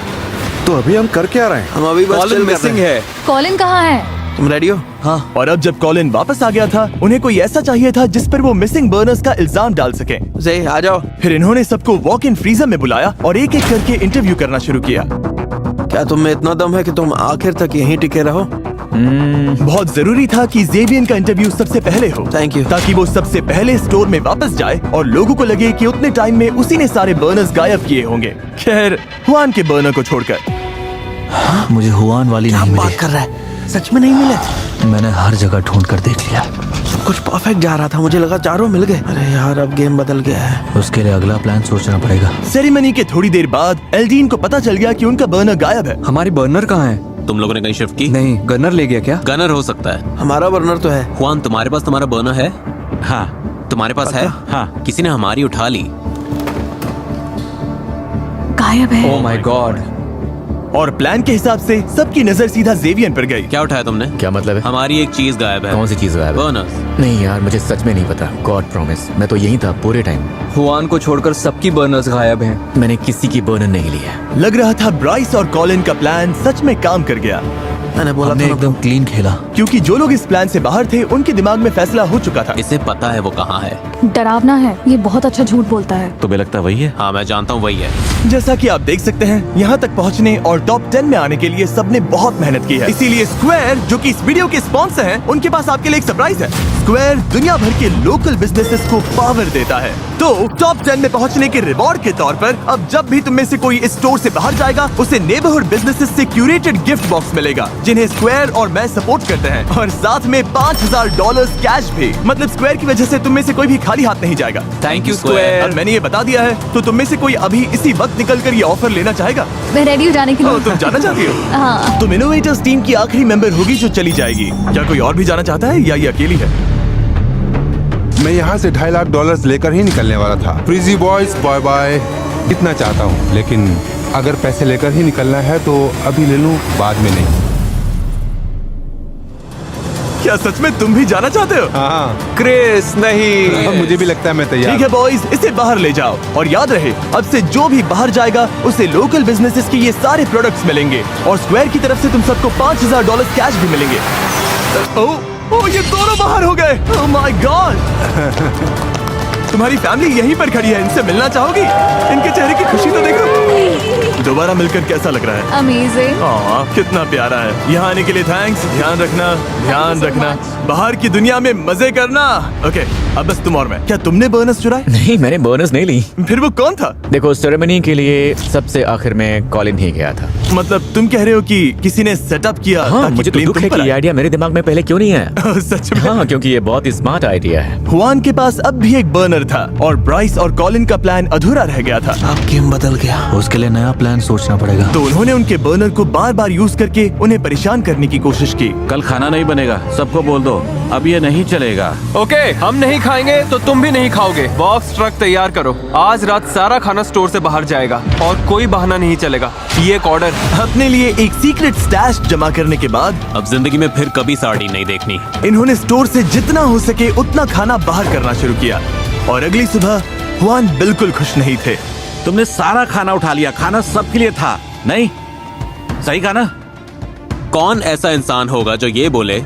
तो अभी हम कर क्या रहे हैं? हम अभी बस कॉलिन chill कर मिसिंग रहे हैं। है। कॉलिन कहाँ है? तुम रेडी हो? हाँ, और अब जब कॉलिन वापस आ गया था, उन्हें कोई ऐसा चाहिए था जिस पर वो मिसिंग बर्नर्स का इल्जाम डाल सके। जे आ जाओ। फिर इन्होंने सबको वॉक इन फ्रीजर में बुलाया और एक एक करके इंटरव्यू करना शुरू किया। क्या तुम में इतना दम है कि तुम आखिर तक यहीं टिके रहो? बहुत जरूरी था कि जेवियन का इंटरव्यू सबसे पहले हो। Thank you. ताकि वो सबसे पहले स्टोर में वापस जाए और लोगों को लगे कि उतने टाइम में उसी ने सारे बर्नर्स गायब किए होंगे। खैर, हुआन के बर्नर को छोड़कर। मुझे हुआन वाली क्या नहीं बात मिली। कर रहा है? सच में नहीं मिले? मैंने हर जगह ढूंढ कर देख लिया। सब कुछ परफेक्ट जा रहा था, मुझे लगा चारों मिल गए। अरे यार, अब गेम बदल गया है। उसके लिए अगला प्लान सोचना पड़ेगा। सेरेमनी के थोड़ी देर बाद एल्डीन को पता चल गया कि उनका बर्नर गायब है। हमारी बर्नर कहाँ है? तुम लोगों ने कहीं शिफ्ट की? नहीं, गनर ले गया क्या? गनर हो सकता है। हमारा बर्नर तो है। हुआन, तुम्हारे पास तुम्हारा बर्नर है? हाँ। तुम्हारे पास है? हाँ। किसी ने हमारी उठा ली। गायब है। ओह माय गॉड। और प्लान के हिसाब से सबकी नजर सीधा जेवियन पर गई। क्या उठाया तुमने? क्या मतलब है? हमारी एक चीज गायब है। कौन सी चीज गायब है? बर्नर्स। नहीं यार, मुझे सच में नहीं पता। गॉड प्रॉमिस, मैं तो यहीं था पूरे टाइम। हुआन को छोड़कर सबकी बर्नर्स गायब हैं। मैंने किसी की बर्नर नहीं ली है। लग रहा था ब्राइस और कॉलिन का प्लान सच में काम कर गया। मैंने बोला हमने था ना। एकदम क्लीन खेला। क्योंकि जो लोग इस प्लान से बाहर थे, उनके दिमाग में फैसला हो चुका था। इसे पता है वो कहाँ है। डरावना है, ये बहुत अच्छा झूठ बोलता है। तुम्हें लगता है वही है? हाँ, मैं जानता हूँ वही है। जैसा कि आप देख सकते हैं, यहाँ तक पहुँचने और टॉप 10 में आने के लिए सबने बहुत मेहनत की है। इसीलिए स्क्वायर, जो कि इस वीडियो के स्पॉन्सर हैं, उनके पास आपके लिए एक सरप्राइज है। स्क्वायर दुनिया भर के लोकल बिजनेसेस को पावर देता है। तो टॉप 10 में पहुँचने के रिवॉर्ड के तौर पर अब जब भी तुम में से कोई इस स्टोर से बाहर जाएगा, उसे नेबरहुड बिजनेसेस से क्यूरेटेड गिफ्ट बॉक्स मिलेगा, जिन्हें स्क्वायर और मैं सपोर्ट करते हैं, और साथ में $5000 कैश भी। मतलब स्क्वायर की वजह से तुम में से कोई भी खाली हाथ नहीं जाएगा। थैंक यू और स्क्वायर। मैंने ये बता दिया है, तो तुम में से कोई अभी इसी वक्त निकलकर ये ऑफर लेना चाहेगा? मैं रेडी हो जाने के लिए। तुम जाना चाहती हो? हाँ। तुम इनोवेटर्स टीम की आखिरी मेंबर होगी जो चली जाएगी। क्या कोई और भी जाना चाहता है या ये अकेली है? मैं यहाँ से $2.5 लाख लेकर ही निकलने वाला था। Freezy boys, bye bye. इतना चाहता हूँ, लेकिन अगर पैसे लेकर ही निकलना है तो अभी ले लूँ, बाद में नहीं। क्या सच में तुम भी जाना चाहते हो? हाँ, क्रिस नहीं। अब मुझे भी लगता है मैं तैयार। ठीक है बॉयज, इसे बाहर ले जाओ। और याद रहे, अब से जो भी बाहर जाएगा उसे लोकल बिजनेसेस के ये सारे प्रोडक्ट्स मिलेंगे, और स्क्वायर की तरफ से तुम सबको $5000 कैश भी मिलेंगे। ओह, ये दोनों बाहर हो गए। ओह माय गॉड। तुम्हारी फैमिली यहीं पर खड़ी है, इनसे मिलना चाहोगी? इनके चेहरे की खुशी तो देखो। दोबारा मिलकर कैसा लग रहा है? अमेजिंग। कितना प्यारा है। यहाँ आने के लिए थैंक्स। ध्यान रखना, ध्यान रखना। बाहर की दुनिया में मजे करना। ओके, अब बस तुम और मैं। क्या तुमने बोनस चुराए? नहीं, मैंने बोनस नहीं ली। फिर वो कौन था? देखो, सेरेमनी के लिए सबसे आखिर में कॉलिन ही गया था। मतलब तुम कह रहे हो कि किसी ने सेटअप किया? हाँ, ताकि मुझे तो प्लेन दुख तुम है पर कि ये आए? आइडिया मेरे दिमाग में पहले क्यों नहीं आया। सच में? हाँ, क्योंकि ये बहुत ही स्मार्ट आइडिया है। हुआन के पास अब भी एक बर्नर था, और ब्राइस और कॉलिन का प्लान अधूरा रह गया था। अब गेम बदल गया। उसके लिए नया प्लान सोचना पड़ेगा। तो उन्होंने उनके बर्नर को बार बार यूज करके उन्हें परेशान करने की कोशिश की। कल खाना नहीं बनेगा, सबको बोल दो, अब ये नहीं चलेगा। ओके, हम नहीं खाएंगे तो तुम भी नहीं खाओगे। बॉक्स ट्रक तैयार करो। आज रात सारा खाना स्टोर से बाहर जाएगा और कोई बहाना नहीं चलेगा। ये एक ऑर्डर। अपने लिए एक सीक्रेट स्टैश जमा करने के बाद अब जिंदगी में फिर कभी सार्डिन नहीं देखनी। इन्होंने स्टोर से जितना हो सके उतना खाना बाहर करना शुरू किया, और अगली सुबह हुआन बिल्कुल खुश नहीं थे। तुमने सारा खाना उठा लिया, खाना सबके लिए था, नहीं? सही कहा ना? कौन ऐसा इंसान होगा जो ये बोले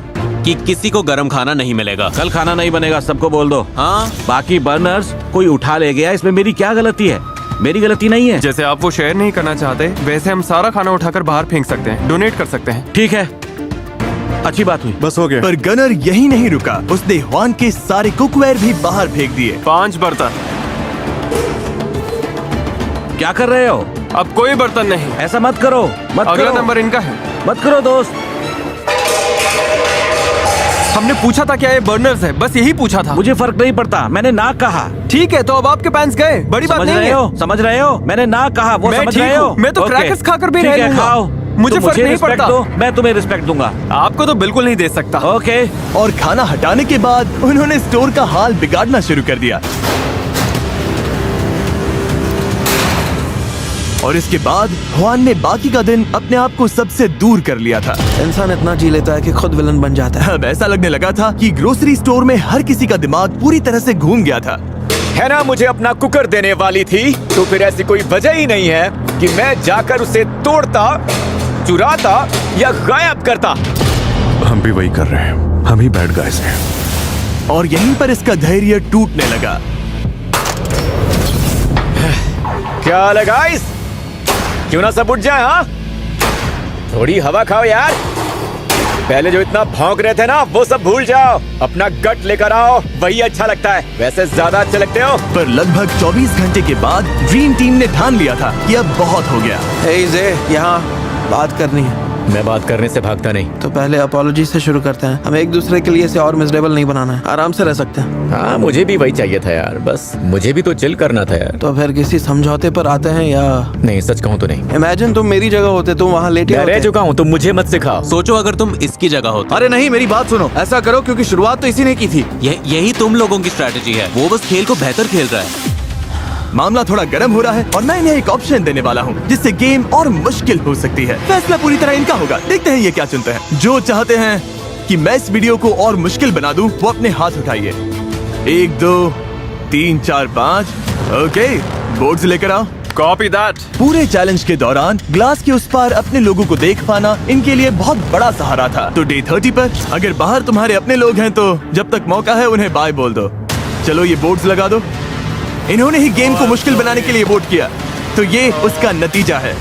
कि किसी को गर्म खाना नहीं मिलेगा? कल खाना नहीं बनेगा, सबको बोल दो। हाँ, बाकी बर्नर्स कोई उठा ले गया, इसमें मेरी क्या गलती है? मेरी गलती नहीं है। जैसे आप वो शेयर नहीं करना चाहते, वैसे हम सारा खाना उठाकर बाहर फेंक सकते हैं, डोनेट कर सकते हैं। ठीक है, अच्छी बात हुई, बस हो गया। पर गनर यही नहीं रुका, उसने हुआन के सारे कुकवेयर भी बाहर फेंक दिए। 5 बर्तन। क्या कर रहे हो? अब कोई बर्तन नहीं। ऐसा मत करो, मत अगला करो। नंबर इनका है। मत करो दोस्त। हमने पूछा था क्या ये बर्नर्स है, बस यही पूछा था। मुझे फर्क नहीं पड़ता, मैंने ना कहा। ठीक है, तो अब आपके पैंट्स गए, बड़ी बात नहीं है। समझ रहे हो? मैंने ना कहा, वो मैं समझ ठीक रहे हो? हूँ, मैं तो ओके। क्रैकर्स खाकर भी ठीक रह है, लूंगा। खाओ। मुझे तो फर्क नहीं रिस्पेक्ट पड़ता। दो, मैं तुम्हें रिस्पेक्ट दूंगा। आपको तो बिल्कुल नहीं दे सकता। ओके। और खाना हटाने के बाद उन्होंने स्टोर का हाल बिगाड़ना शुरू कर दिया। और इसके बाद हुआन ने बाकी का दिन अपने आप को सबसे दूर कर लिया था। इंसान इतना जी लेता है कि खुद विलन बन जाता है। अब ऐसा लगने लगा था कि ग्रोसरी स्टोर में हर किसी का दिमाग पूरी तरह से घूम गया था। है ना, मुझे अपना कुकर देने वाली थी, तो फिर ऐसी कोई वजह ही नहीं है कि मैं जाकर उसे तोड़ता, चुराता या गायब करता। हम भी वही कर रहे हैं, हम ही बैड गाइस हैं। और यहीं पर इसका धैर्य टूटने लगा। क्या हाल है गाइस? क्यों ना सब उठ जाए? हाँ, थोड़ी हवा खाओ यार। पहले जो इतना भौंक रहे थे ना, वो सब भूल जाओ। अपना गट लेकर आओ, वही अच्छा लगता है। वैसे ज्यादा अच्छे लगते हो। पर लगभग 24 घंटे के बाद ड्रीम टीम ने ठान लिया था कि अब बहुत हो गया। हे जे, यहाँ बात करनी है। मैं बात करने से भागता नहीं। तो पहले अपॉलॉजी से शुरू करते हैं। हमें एक दूसरे के लिए इसे और मिजरेबल नहीं बनाना है, आराम से रह सकते हैं। हाँ, मुझे भी वही चाहिए था यार, बस मुझे भी तो चिल करना था यार। तो फिर किसी समझौते पर आते हैं या नहीं? सच कहूँ तो नहीं। इमेजिन तुम मेरी जगह होते, तुम वहाँ लेटे मैं रह होते। चुका हूँ, तुम मुझे मत सिखाओ। सोचो अगर तुम इसकी जगह होते। अरे नहीं, मेरी बात सुनो। ऐसा करो क्योंकि शुरुआत तो इसी ने की थी। यही तुम लोगों की स्ट्रैटेजी है। वो बस खेल को बेहतर खेल रहा है। मामला थोड़ा गर्म हो रहा है और मैं इन्हें एक ऑप्शन देने वाला हूँ जिससे गेम और मुश्किल हो सकती है। फैसला पूरी तरह इनका होगा। देखते हैं ये क्या चुनते हैं। जो चाहते हैं कि मैं इस वीडियो को और मुश्किल बना दूं, वो अपने हाथ उठाइए। 1 2 3 4 5। ओके, बोर्ड्स लेकर आओ। Copy that. पूरे चैलेंज के दौरान ग्लास के उस पार अपने लोगों को देख पाना इनके लिए बहुत बड़ा सहारा था। तो डे 30 पर अगर बाहर तुम्हारे अपने लोग हैं तो जब तक मौका है उन्हें बाय बोल दो। चलो ये बोर्ड्स लगा दो। इन्होंने ही गेम को मुश्किल बनाने के लिए वोट किया, तो ये उसका नतीजा है।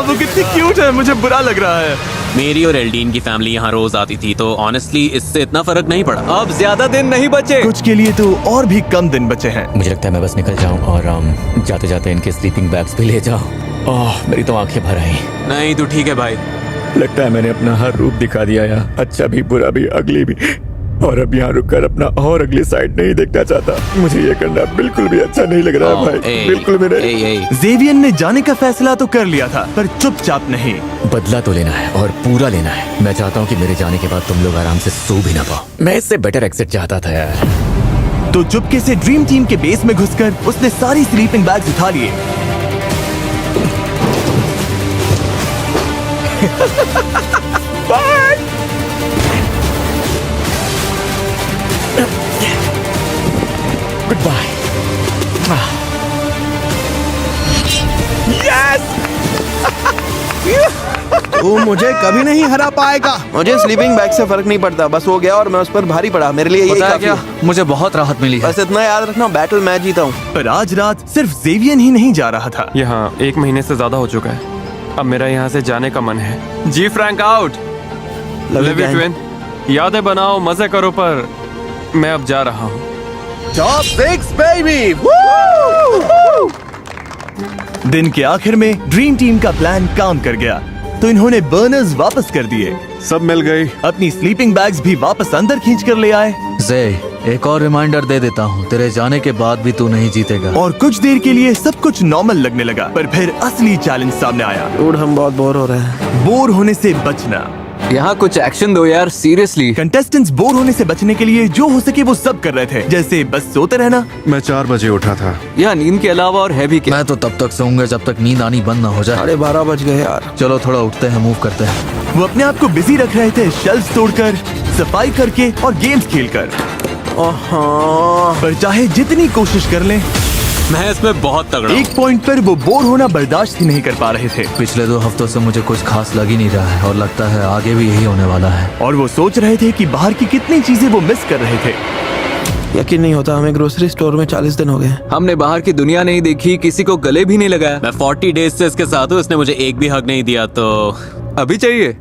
वो कितनी क्यूट है, मुझे बुरा लग रहा है। मेरी और एल्डीन की फैमिली यहाँ रोज आती थी, तो ऑनेस्टली इससे इतना फर्क नहीं पड़ा। अब ज्यादा दिन नहीं बचे। कुछ के लिए तो और भी कम दिन बचे हैं। मुझे लगता है मैं बस निकल जाऊं और जाते जाते इनके स्लीपिंग बैग्स भी ले जाऊं। ओह, मेरी तो आंखें भर आई। नहीं तू ठीक है भाई। लगता है मैंने अपना हर रूप दिखा दिया यार, अच्छा भी, बुरा भी, अगली भी। और अब यहाँ रुककर अपना और अगली साइड नहीं देखना चाहता। मुझे ये करना बिल्कुल भी अच्छा नहीं लग रहा है भाई, बिल्कुल भी नहीं। जेवियन ने जाने का फैसला तो कर लिया था, पर चुपचाप नहीं। बदला तो लेना है और पूरा लेना है। मैं चाहता हूँ कि मेरे जाने के बाद तुम लोग आराम से सो भी ना पाओ। मैं इससे बेटर एग्जिट चाहता था यार। तो चुपके से ड्रीम टीम के बेस में घुसकर उसने सारी स्लीपिंग बैग्स उठा लिए। Goodbye. तू मुझे कभी नहीं हरा पाएगा। मुझे स्लीपिंग बैग से फर्क नहीं पड़ता, बस वो गया और मैं उस पर भारी पड़ा। मेरे लिए यही काफी है। मुझे बहुत राहत मिली है। बस इतना याद रखना, बैटल मैं जीता हूँ। पर आज रात सिर्फ जेवियन ही नहीं जा रहा था। यहाँ 1 महीने से ज्यादा हो चुका है। अब मेरा यहाँ से जाने का मन है। जी फ्रैंक आउट। Love you twin. यादें बनाओ, मजे करो, पर मैं अब जा रहा हूँ। Top 6 baby. दिन के आखिर में ड्रीम टीम का प्लान काम कर गया, तो इन्होंने बर्नर्स वापस कर दिए। सब मिल गई। अपनी स्लीपिंग बैग्स भी वापस अंदर खींच कर ले आए। जे, एक और रिमाइंडर दे देता हूँ, तेरे जाने के बाद भी तू नहीं जीतेगा। और कुछ देर के लिए सब कुछ नॉर्मल लगने लगा, पर फिर असली चैलेंज सामने आया। डूड, हम बहुत बोर हो रहे हैं। बोर होने से बचना। यहाँ कुछ एक्शन दो यार, सीरियसली। कंटेस्टेंट्स बोर होने से बचने के लिए जो हो सके वो सब कर रहे थे, जैसे बस सोते रहना। मैं 4 बजे उठा था। यहाँ नींद के अलावा और है भी क्या? मैं तो तब तक सोऊंगा जब तक नींद आनी बंद ना हो जाए। 12:30 बज गए यार। चलो थोड़ा उठते हैं, मूव करते हैं। वो अपने आप को बिजी रख रहे थे, शेल्फ्स तोड़कर, सफाई करके और गेम्स खेलकर। पर चाहे जितनी कोशिश कर लें, मैं इसमें बहुत तगड़ा हूं। एक पॉइंट पर वो बोर होना बर्दाश्त ही नहीं कर पा रहे थे। पिछले 2 हफ्तों से मुझे कुछ खास लग ही नहीं रहा है और लगता है आगे भी यही होने वाला है। और वो सोच रहे थे कि बाहर की कितनी चीजें वो मिस कर रहे थे। यकीन नहीं होता, हमें ग्रोसरी स्टोर में 40 दिन हो गए। हमने बाहर की दुनिया नहीं देखी, किसी को गले भी नहीं लगाया। मैं 40 डेज से इसके साथ हूँ, इसने मुझे एक भी हक नहीं दिया। तो अभी चाहिए?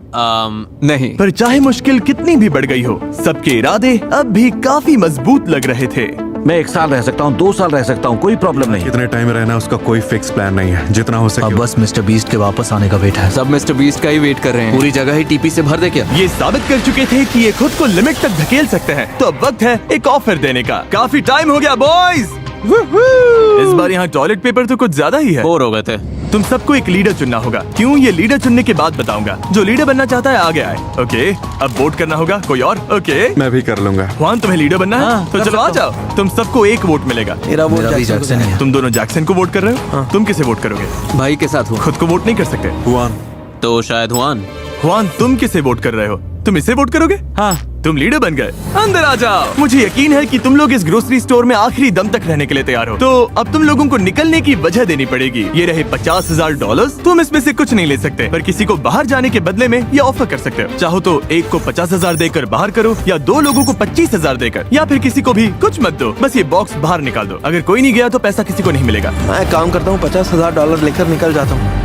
नहीं। पर चाहे मुश्किल कितनी भी बढ़ गई हो, सबके इरादे अब भी काफी मजबूत लग रहे थे। मैं 1 साल रह सकता हूँ, 2 साल रह सकता हूँ, कोई प्रॉब्लम नहीं। कितने टाइम रहना उसका कोई फिक्स प्लान नहीं है, जितना हो सके। अब बस मिस्टर बीस्ट के वापस आने का वेट है। सब मिस्टर बीस्ट का ही वेट कर रहे हैं। पूरी जगह ही टीपी से भर दे क्या? ये साबित कर चुके थे कि ये खुद को लिमिट तक धकेल सकते हैं, तो अब वक्त है एक ऑफर देने का। काफी टाइम हो गया बॉयज। इस बार यहाँ टॉयलेट पेपर तो कुछ ज्यादा ही है। बोर हो गए थे। तुम सबको एक लीडर चुनना होगा। क्यों? ये लीडर चुनने के बाद बताऊंगा। जो लीडर बनना चाहता है आगे आए। ओके, अब वोट करना होगा। कोई और? ओके, मैं भी कर लूंगा। जुआन, तुम्हें लीडर बनना है? तो चलो आ जाओ। तुम सबको एक वोट मिलेगा। मेरा वोट जैक्सन है। तुम दोनों जैक्सन को वोट कर रहे हो। तुम किसे वोट करोगे? भाई के साथ हूँ। खुद को वोट नहीं कर सकते। हुआन। तो शायद जुआन, तुम किसे वोट कर रहे हो? तुम इसे वोट करोगे? हाँ। तुम लीडर बन गए। अंदर आ जाओ। मुझे यकीन है कि तुम लोग इस ग्रोसरी स्टोर में आखिरी दम तक रहने के लिए तैयार हो। तो अब तुम लोगों को निकलने की वजह देनी पड़ेगी। ये रहे $50,000। तुम इसमें से कुछ नहीं ले सकते, पर किसी को बाहर जाने के बदले में ये ऑफर कर सकते हो। चाहो तो एक को 50,000 देकर बाहर करो, या 2 लोगों को 25,000 देकर, या फिर किसी को भी कुछ मत दो, बस ये बॉक्स बाहर निकाल दो। अगर कोई नहीं गया तो पैसा किसी को नहीं मिलेगा। मैं काम करता हूँ, $50,000 लेकर निकल जाता हूँ।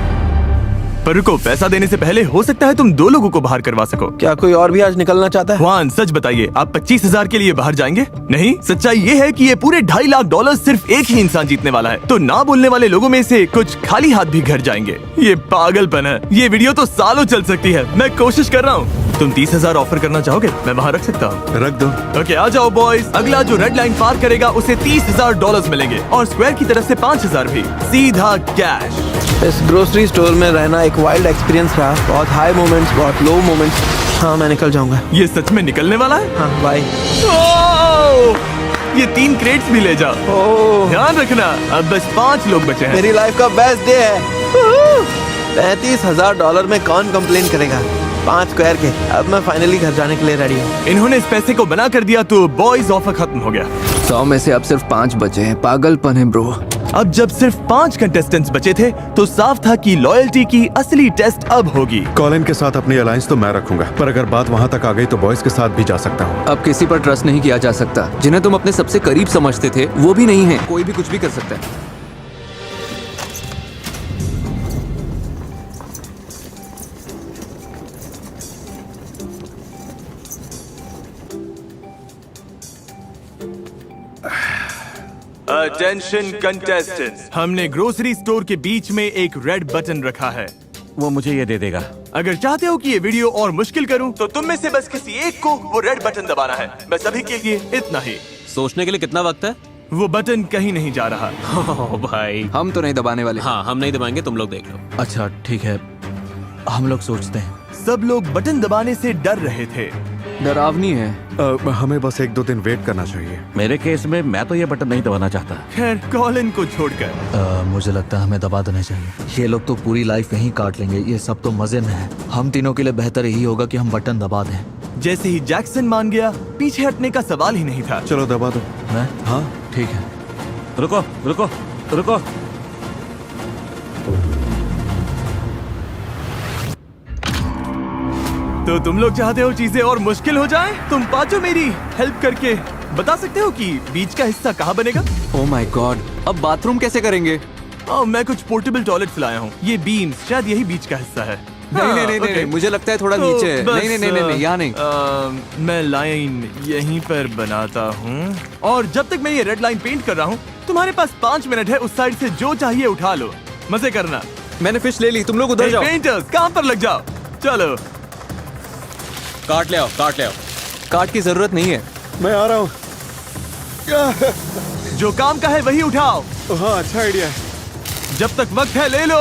पर रुको, पैसा देने से पहले हो सकता है तुम 2 लोगों को बाहर करवा सको। क्या कोई और भी आज निकलना चाहता है? जुआन, सच बताइए, आप 25,000 के लिए बाहर जाएंगे? नहीं, सच्चाई ये है कि ये पूरे $2.5 लाख सिर्फ एक ही इंसान जीतने वाला है। तो ना बोलने वाले लोगों में से कुछ खाली हाथ भी घर जाएंगे। ये पागलपन है। ये वीडियो तो सालों चल सकती है। मैं कोशिश कर रहा हूँ। तुम 30,000 ऑफर करना चाहोगे? मैं वहाँ रख सकता हूँ। रख दो। ओके, आ जाओ बॉयज। अगला जो रेड लाइन पार करेगा उसे $30,000 मिलेंगे, और स्क्वायर की तरफ से 5,000 भी, सीधा कैश। इस ग्रोसरी स्टोर में रहना एक वाइल्ड एक्सपीरियंस रहा। बहुत हाई मोमेंट्स, बहुत लो मोमेंट्स। हाँ, मैं निकल जाऊंगा। ये सच में निकलने वाला है? हाँ, बाय। ये 3 क्रेट्स भी ले जाओ। ध्यान रखना, अब बस 5 लोग बचे हैं। मेरी लाइफ का बेस्ट डे है। $35,000 में कौन कंप्लेन करेगा? 5 स्क्वायर के। अब मैं फाइनली घर जाने के लिए रेडी हूँ। इन्होंने इस पैसे को बना कर दिया तो बॉयज ऑफर खत्म हो गया। 100 में से अब सिर्फ 5 बचे हैं। पागलपन है ब्रो। अब जब सिर्फ 5 कंटेस्टेंट्स बचे थे तो साफ था कि लॉयल्टी की असली टेस्ट अब होगी। कॉलिन के साथ अपनी अलायंस तो मैं रखूंगा, पर अगर बात वहाँ तक आ गई तो बॉयज के साथ भी जा सकता हूँ। अब किसी पर ट्रस्ट नहीं किया जा सकता। जिन्हें तुम अपने सबसे करीब समझते थे वो भी नहीं है। कोई भी कुछ भी कर सकता है। अटेंशन कंटेस्टेंट्स, हमने ग्रोसरी स्टोर के बीच में एक रेड बटन रखा है। वो मुझे ये दे देगा। अगर चाहते हो कि ये वीडियो और मुश्किल करूं, तो तुम में से बस किसी एक को वो रेड बटन दबाना है। बस अभी के लिए इतना ही। सोचने के लिए कितना वक्त है? वो बटन कहीं नहीं जा रहा। ओ भाई, हम तो नहीं दबाने वाले। हाँ, हम नहीं दबाएंगे, तुम लोग देख लो। अच्छा ठीक है, हम लोग सोचते हैं। सब लोग बटन दबाने से डर रहे थे। डरावनी है। हमें बस 1-2 दिन वेट करना चाहिए। मेरे केस में मैं तो ये बटन नहीं दबाना चाहता। खैर, कॉलिन को छोड़कर मुझे लगता है हमें दबा देना चाहिए। ये लोग तो पूरी लाइफ यहीं काट लेंगे। ये सब तो मजे में है। हम तीनों के लिए बेहतर यही होगा कि हम बटन दबा दें। जैसे ही जैक्सन मान गया, पीछे हटने का सवाल ही नहीं था। चलो दबा दो। मैं? हाँ ठीक है। रुको रुको रुको। तो तुम लोग चाहते हो चीजें और मुश्किल हो जाएं? तुम पांचों मेरी हेल्प करके बता सकते हो कि बीच का हिस्सा कहाँ बनेगा? ओह माय गॉड, अब बाथरूम कैसे करेंगे? मैं कुछ पोर्टेबल टॉयलेट्स लाया हूँ। ये बीम्स शायद यही बीच का हिस्सा है। नहीं, मुझे लगता है थोड़ा तो नीचे है। नहीं, यहाँ नहीं। मैं लाइन यहीं पर बनाता हूँ, और जब तक मैं ये रेड लाइन पेंट कर रहा हूँ, तुम्हारे पास 5 मिनट है। उस साइड से जो चाहिए उठा लो, मजे करना। मैंने फिश ले ली, तुम लोग उधर जाओ। पेंटर्स काम पर लग जाओ। चलो, काट ले आओ, काट ले आओ। काट की जरूरत नहीं है। मैं आ रहा हूँ। जो काम का है वही उठाओ। हाँ, अच्छा आइडिया है। जब तक वक्त है ले लो।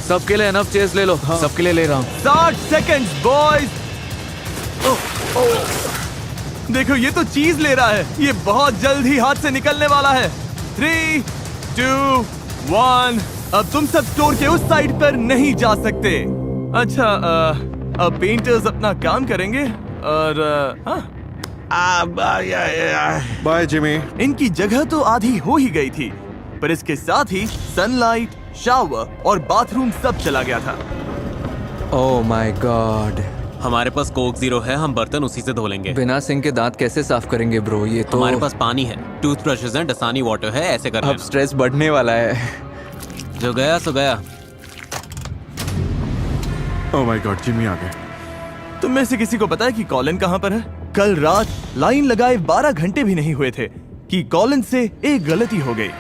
सबके लिए एनफ चेयर्स ले लो। हाँ। सबके लिए ले रहा हूँ। 60 सेकंड्स बॉयज। देखो, ये तो चीज ले रहा है। ये बहुत जल्द ही हाथ से निकलने वाला है। 3, 2, 1। अब तुम सब स्टोर के उस साइड पर नहीं जा सकते। अच्छा, अब पेंटर्स अपना काम करेंगे, और बाय जिमी। इनकी जगह तो आधी हो ही गई थी, पर इसके साथ ही सनलाइट, शावर और बाथरूम सब चला गया था। ओह माय गॉड, हमारे पास कोक जीरो है, हम बर्तन उसी से धो लेंगे। बिना सिंक के दांत कैसे साफ करेंगे ब्रो? ये तो हमारे पास पानी है, टूथब्रशेस हैं, डसानी वाटर है, ऐसे कर अब स्ट्रेस बढ़ने वाला है। जो गया सो गया। ओह माय गॉड, जिमी आ गए। तुम में से किसी को पता है कि कॉलिन कहाँ पर है? कल रात लाइन लगाए 12 घंटे भी नहीं हुए थे कि कॉलिन से एक गलती हो गई।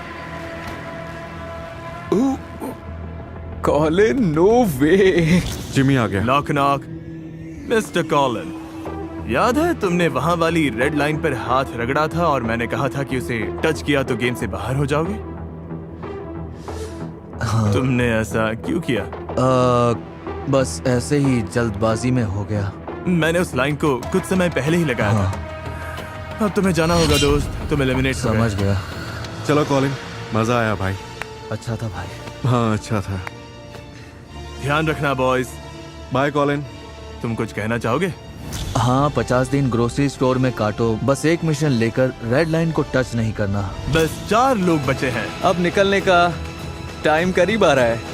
कॉलिन, नो वे। जिमी आ गया। Knock knock. मिस्टर कॉलिन, याद है तुमने वहां वाली रेड लाइन पर हाथ रगड़ा था और मैंने कहा था कि उसे टच किया तो गेम से बाहर हो जाओगे? हाँ। तुमने ऐसा क्यों किया? बस ऐसे ही जल्दबाजी में हो गया। मैंने उस लाइन को कुछ समय पहले ही लगाया था। अब तुम्हें जाना होगा दोस्त, तुम एलिमिनेट समझ गया। चलो कॉलिन, मजा आया भाई। अच्छा था भाई। हाँ अच्छा था। ध्यान रखना बॉयज। Bye Colin. तुम कुछ कहना चाहोगे? हाँ, 50 दिन ग्रोसरी स्टोर में काटो, बस एक मिशन लेकर रेड लाइन को टच नहीं करना। बस 4 लोग बचे हैं। अब निकलने का टाइम करीब आ रहा है।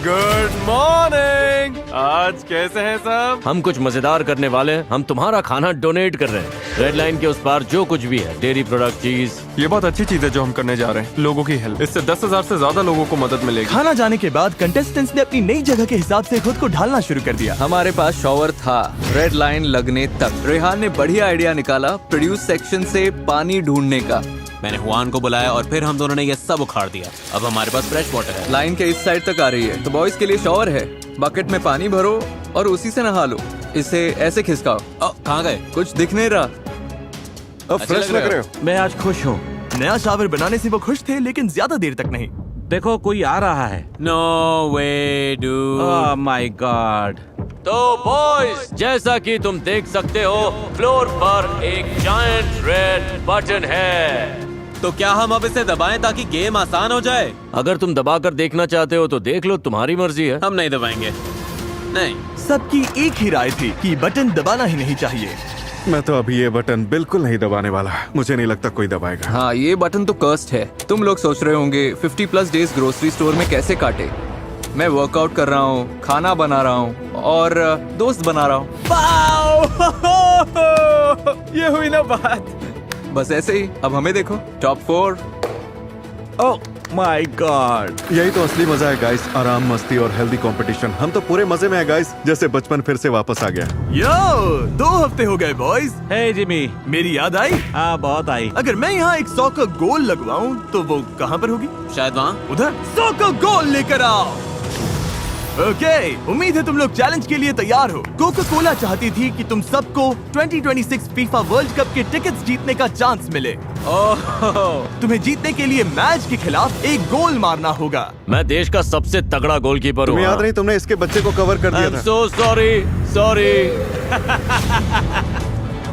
Good morning. आज कैसे हैं सब? हम कुछ मजेदार करने वाले हैं। हम तुम्हारा खाना डोनेट कर रहे हैं। रेड लाइन के उस पार जो कुछ भी है, डेयरी प्रोडक्ट, चीज। ये बहुत अच्छी चीज है जो हम करने जा रहे हैं, लोगों की हेल्प। इससे 10,000 से ज्यादा लोगों को मदद मिलेगी। खाना जाने के बाद कंटेस्टेंट्स ने अपनी नई जगह के हिसाब से खुद को ढालना शुरू कर दिया। हमारे पास शॉवर था रेड लाइन लगने तक। रेहान ने बढ़िया आइडिया निकाला, प्रोड्यूस सेक्शन से पानी ढूंढने का। मैंने हुआन को बुलाया और फिर हम दोनों ने ये सब उखाड़ दिया। अब हमारे पास फ्रेश वाटर है। लाइन के इस साइड तक आ रही है, तो बॉयज के लिए शॉवर है। बकेट में पानी भरो और उसी से नहा लो। इसे ऐसे खिसकाओ। कहाँ गए? कुछ दिख नहीं रहा। अब फ्रेश लग रहे हो। मैं आज खुश हूँ। नया शावर बनाने से वो खुश थे, लेकिन ज्यादा देर तक नहीं। देखो कोई आ रहा है। No way dude. Oh my God. तो बॉयज, जैसा कि तुम देख सकते हो, फ्लोर पर एक जायंट रेड बटन है। तो क्या हम अब इसे दबाएं ताकि गेम आसान हो जाए? अगर तुम दबाकर देखना चाहते हो तो देख लो, तुम्हारी मर्जी है। हम नहीं दबाएंगे। नहीं। सबकी एक ही राय थी कि बटन दबाना ही नहीं चाहिए। मैं तो अभी ये बटन बिल्कुल नहीं दबाने वाला। मुझे नहीं लगता कोई दबाएगा। हाँ, ये बटन तो कर्स्ड है। तुम लोग सोच रहे होंगे 50+ डेज ग्रोसरी स्टोर में कैसे काटे। मैं वर्कआउट कर रहा हूँ, खाना बना रहा हूँ और दोस्त बना रहा हूँ। ये हुई ना बात। बस ऐसे ही। अब हमें देखो, टॉप 4। ओह माय गॉड, यही तो असली मजा है गाइस। आराम, मस्ती और हेल्दी कंपटीशन। हम तो पूरे मजे में है गाइस, जैसे बचपन फिर से वापस आ गया। यो, 2 हफ्ते हो गए बॉयज। हे जिमी, मेरी याद आई? हाँ बहुत आई। अगर मैं यहाँ एक 100 का गोल लगवाऊं तो वो कहाँ पर होगी? शायद वहाँ। उधर। 100 का गोल लेकर आओ। ओके, उम्मीद है तुम लोग चैलेंज के लिए तैयार हो। कोका कोला चाहती थी कि तुम सबको 2026 फीफा वर्ल्ड कप के टिकट्स जीतने का चांस मिले। तुम्हें जीतने के लिए मैच के खिलाफ एक गोल मारना होगा। मैं देश का सबसे तगड़ा गोलकीपर हूँ। तुम्हें याद नहीं, तुमने इसके बच्चे को कवर कर दिया था। So sorry.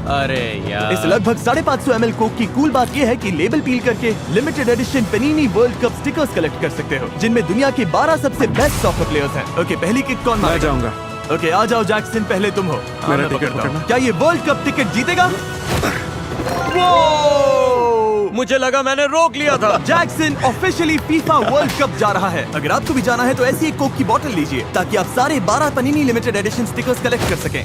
अरे यार। इस लगभग 550 ml कोक की कूल बात यह है कि लेबल पील करके limited edition Panini world cup stickers collect कर सकते हो, जिनमें दुनिया के 12 सबसे बेस्ट सॉकर प्लेयर्स हैं। ओके, पहली किक कौन मारेगा? मैं जाऊंगा। ओके, आ जाओ जैक्सन, पहले तुम हो। मेरा टिकट पकड़ना। क्या ये वर्ल्ड कप टिकट जीतेगा? मुझे लगा मैंने रोक लिया था। Jackson officially FIFA world cup जा रहा है। अगर आपको भी जाना है तो ऐसी एक कोक की बोतल लीजिए ताकि आप सारे 12 पनीनी लिमिटेड एडिशन स्टिकर्स कलेक्ट कर सकें।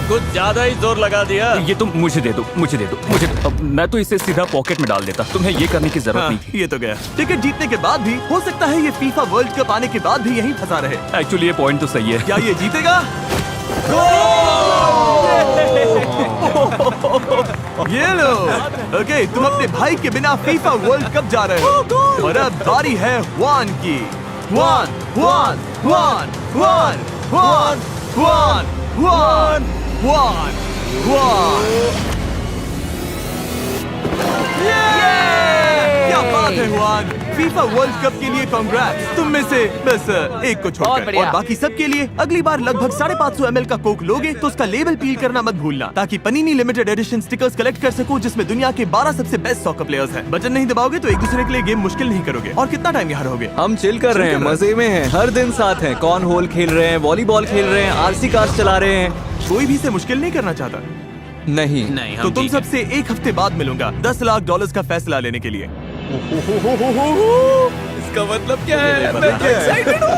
कुछ ज्यादा ही जोर लगा दिया। ये तुम मुझे दे दो, मुझे दे दो, मुझे। अब मैं तो इसे सीधा पॉकेट में डाल देता। तुम्हें ये करने की जरूरत नहीं थी। ये तो गया। टिकट जीतने के बाद भी हो सकता है ये फीफा वर्ल्ड कप आने के बाद भी यहीं फंसा रहे। एक्चुअली ये पॉइंट तो सही है। क्या ये जीतेगा? ये लो। ओके, तुम अपने भाई के बिना फीफा वर्ल्ड कप जा रहे हो और अब बारी है हुआन की। हुआन। क्या बात है हुआन, फीफा वर्ल्ड कप के लिए कांग्रेट्स। तुम में से बस एक को छोड़कर और बाकी सब के लिए अगली बार लगभग 550 ml का कोक लोगे तो उसका लेबल पील करना मत भूलना, ताकि पनीनी लिमिटेड एडिशन स्टिकर्स कलेक्ट कर सको जिसमें दुनिया के 12 सबसे बेस्ट सॉकर प्लेयर्स हैं। बटन नहीं दबाओगे तो एक दूसरे के लिए गेम मुश्किल नहीं करोगे। और कितना टाइम यहाँ रहोगे? हम चिल कर रहे हैं, मजे में हैं, हर दिन साथ हैं। कॉर्न होल खेल रहे हैं, वॉलीबॉल खेल रहे हैं, आरसी कार्स चला रहे हैं। कोई भी से मुश्किल नहीं करना चाहता। नहीं, तो तुम सबसे एक हफ्ते बाद मिलूंगा $10 लाख का फैसला लेने के लिए। इसका मतलब क्या है? मैं तो excited हूँ।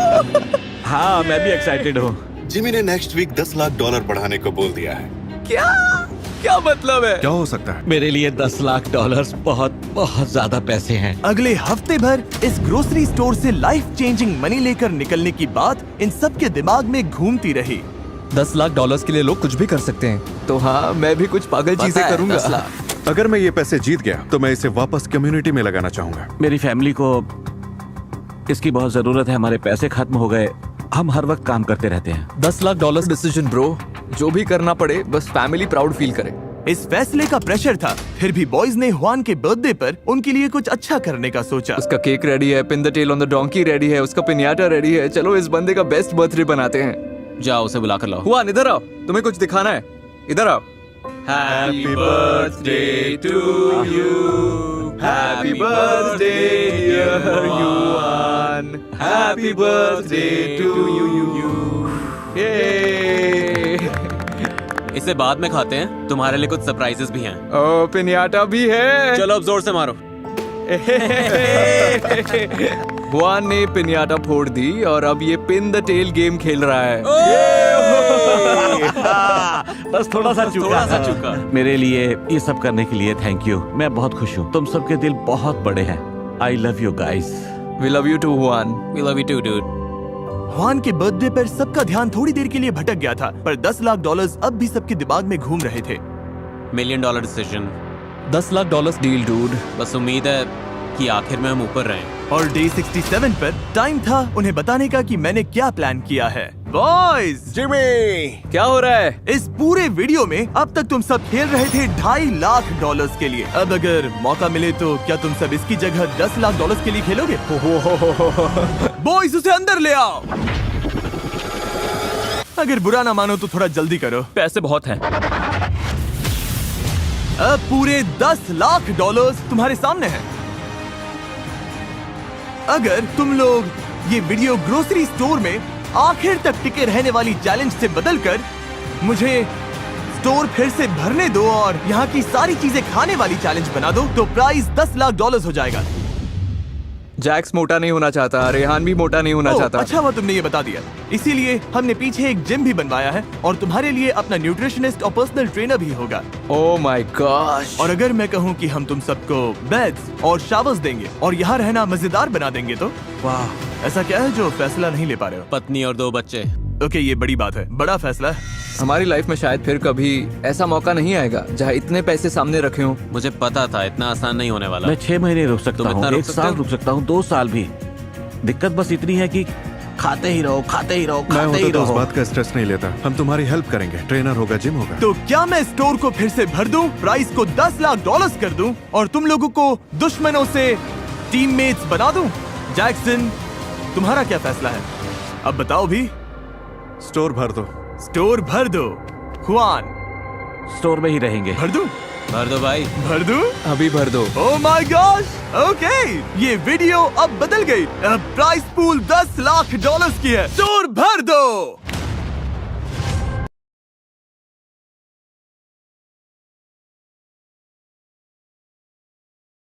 हाँ, मैं भी एक्साइटेड हूँ। जिमी ने नेक्स्ट वीक $10 लाख बढ़ाने को बोल दिया है। क्या मतलब है? क्या हो सकता है? मेरे लिए $10 लाख बहुत बहुत ज्यादा पैसे हैं। अगले हफ्ते भर इस ग्रोसरी स्टोर से लाइफ चेंजिंग मनी लेकर निकलने की बात इन सब के दिमाग में घूमती रही। $10 लाख के लिए लोग कुछ भी कर सकते हैं, तो हाँ मैं भी कुछ पागल चीजें करूंगा। अगर मैं ये पैसे जीत गया तो मैं इसे वापस कम्युनिटी में लगाना चाहूंगा। मेरी फैमिली को इसकी बहुत जरूरत है। हमारे पैसे खत्म हो गए, हम हर वक्त काम करते रहते हैं। $10 लाख डिसीजन ब्रो, जो भी करना पड़े बस फैमिली प्राउड फील करे। इस फैसले का प्रेशर था, फिर भी बॉयज ने हुआन के बर्थडे पर उनके लिए कुछ अच्छा करने का सोचा। उसका केक रेडी है, pin the tail on the donkey ready है, उसका पिनियाटा रेडी है। चलो इस बंदे का बेस्ट बर्थडे बनाते हैं। जाओ उसे बुला कर लाओ। हुआन इधर आओ, तुम्हें कुछ दिखाना है, इधर आओ। Happy birthday to you, happy birthday dear Yuan, happy birthday to you. इसे बाद में खाते हैं, तुम्हारे लिए कुछ सरप्राइजेस भी हैं। ओ पिनियाटा भी है। चलो अब जोर से मारो। हुआन ने पिनियाटा फोड़ दी और अब ये पिन द टेल गेम खेल रहा है। बस थोड़ा सा चूका। मेरे लिए ये सब करने के लिए थैंक यू। मैं बहुत खुश हूँ। तुम सबके दिल बहुत बड़े हैं। I love you guys. We love you too Juan. We love you too dude. Juan के बर्थडे पर सबका ध्यान थोड़ी देर के लिए भटक गया था, पर $10 लाख अब भी सबके दिमाग में घूम रहे थे। $1 million decision, $10 lakh deal dude. बस उम्मीद है कि आखिर में हम ऊपर रहें। और डे 67 पर टाइम था उन्हें बताने का कि मैंने क्या प्लान किया है। बॉयज, जिमी क्या हो रहा है? इस पूरे वीडियो में अब तक तुम सब खेल रहे थे $2.5 लाख के लिए। अब अगर मौका मिले तो क्या तुम सब इसकी जगह $10 लाख के लिए खेलोगे? बॉयज उसे अंदर ले आओ। अगर बुरा ना मानो तो थोड़ा जल्दी करो, पैसे बहुत हैं। अब पूरे $10 लाख तुम्हारे सामने हैं। अगर तुम लोग ये वीडियो ग्रोसरी स्टोर में आखिर तक टिके रहने वाली चैलेंज से बदलकर मुझे स्टोर फिर से भरने दो और यहाँ की सारी चीजें खाने वाली चैलेंज बना दो, तो प्राइस $10 लाख हो जाएगा। जैक्स मोटा नहीं होना चाहता, रेहान भी मोटा नहीं होना चाहता। अच्छा हुआ तुमने ये बता दिया। इसीलिए हमने पीछे एक जिम भी बनवाया है और तुम्हारे लिए अपना न्यूट्रिशनिस्ट और पर्सनल ट्रेनर भी होगा। Oh my gosh. और अगर मैं कहूँ कि हम तुम सबको बेड्स और शावर्स देंगे और यहाँ रहना मजेदार बना देंगे तो वाह, ऐसा क्या है जो फैसला नहीं ले पा रहे हो? पत्नी और 2 बच्चे। ओके, ये बड़ी बात है, बड़ा फैसला है। हमारी लाइफ में शायद फिर कभी ऐसा मौका नहीं आएगा जहाँ इतने पैसे सामने रखे हों। मुझे पता था इतना आसान नहीं होने वाला। मैं 6 महीने रुक सकता तुम हूँ, इतना रुक 1 सकते साल हो? रुक सकता हूँ, 2 साल भी। दिक्कत बस इतनी है कि खाते ही रहो, खाते ही रहो, मैं खाते ही होता तो उस रहो। बात का स्ट्रेस नहीं लेता। हम तुम्हारी हेल्प करेंगे, ट्रेनर होगा, जिम होगा। तो क्या मैं स्टोर को फिर से भर दूं, प्राइस को $10 लाख कर दूं और तुम लोगों को दुश्मनों से टीममेट्स बना दूं? जैक्सन, तुम्हारा क्या फैसला है? अब बताओ भी। स्टोर भर दो। स्टोर भर दो। हुआन, स्टोर में ही रहेंगे। भर दूं? भर दो भाई। भर दूं? अभी भर दो। ओह माय गॉश, ओके, ये वीडियो अब बदल गई। अब प्राइस पूल $10 लाख की है। स्टोर भर दो।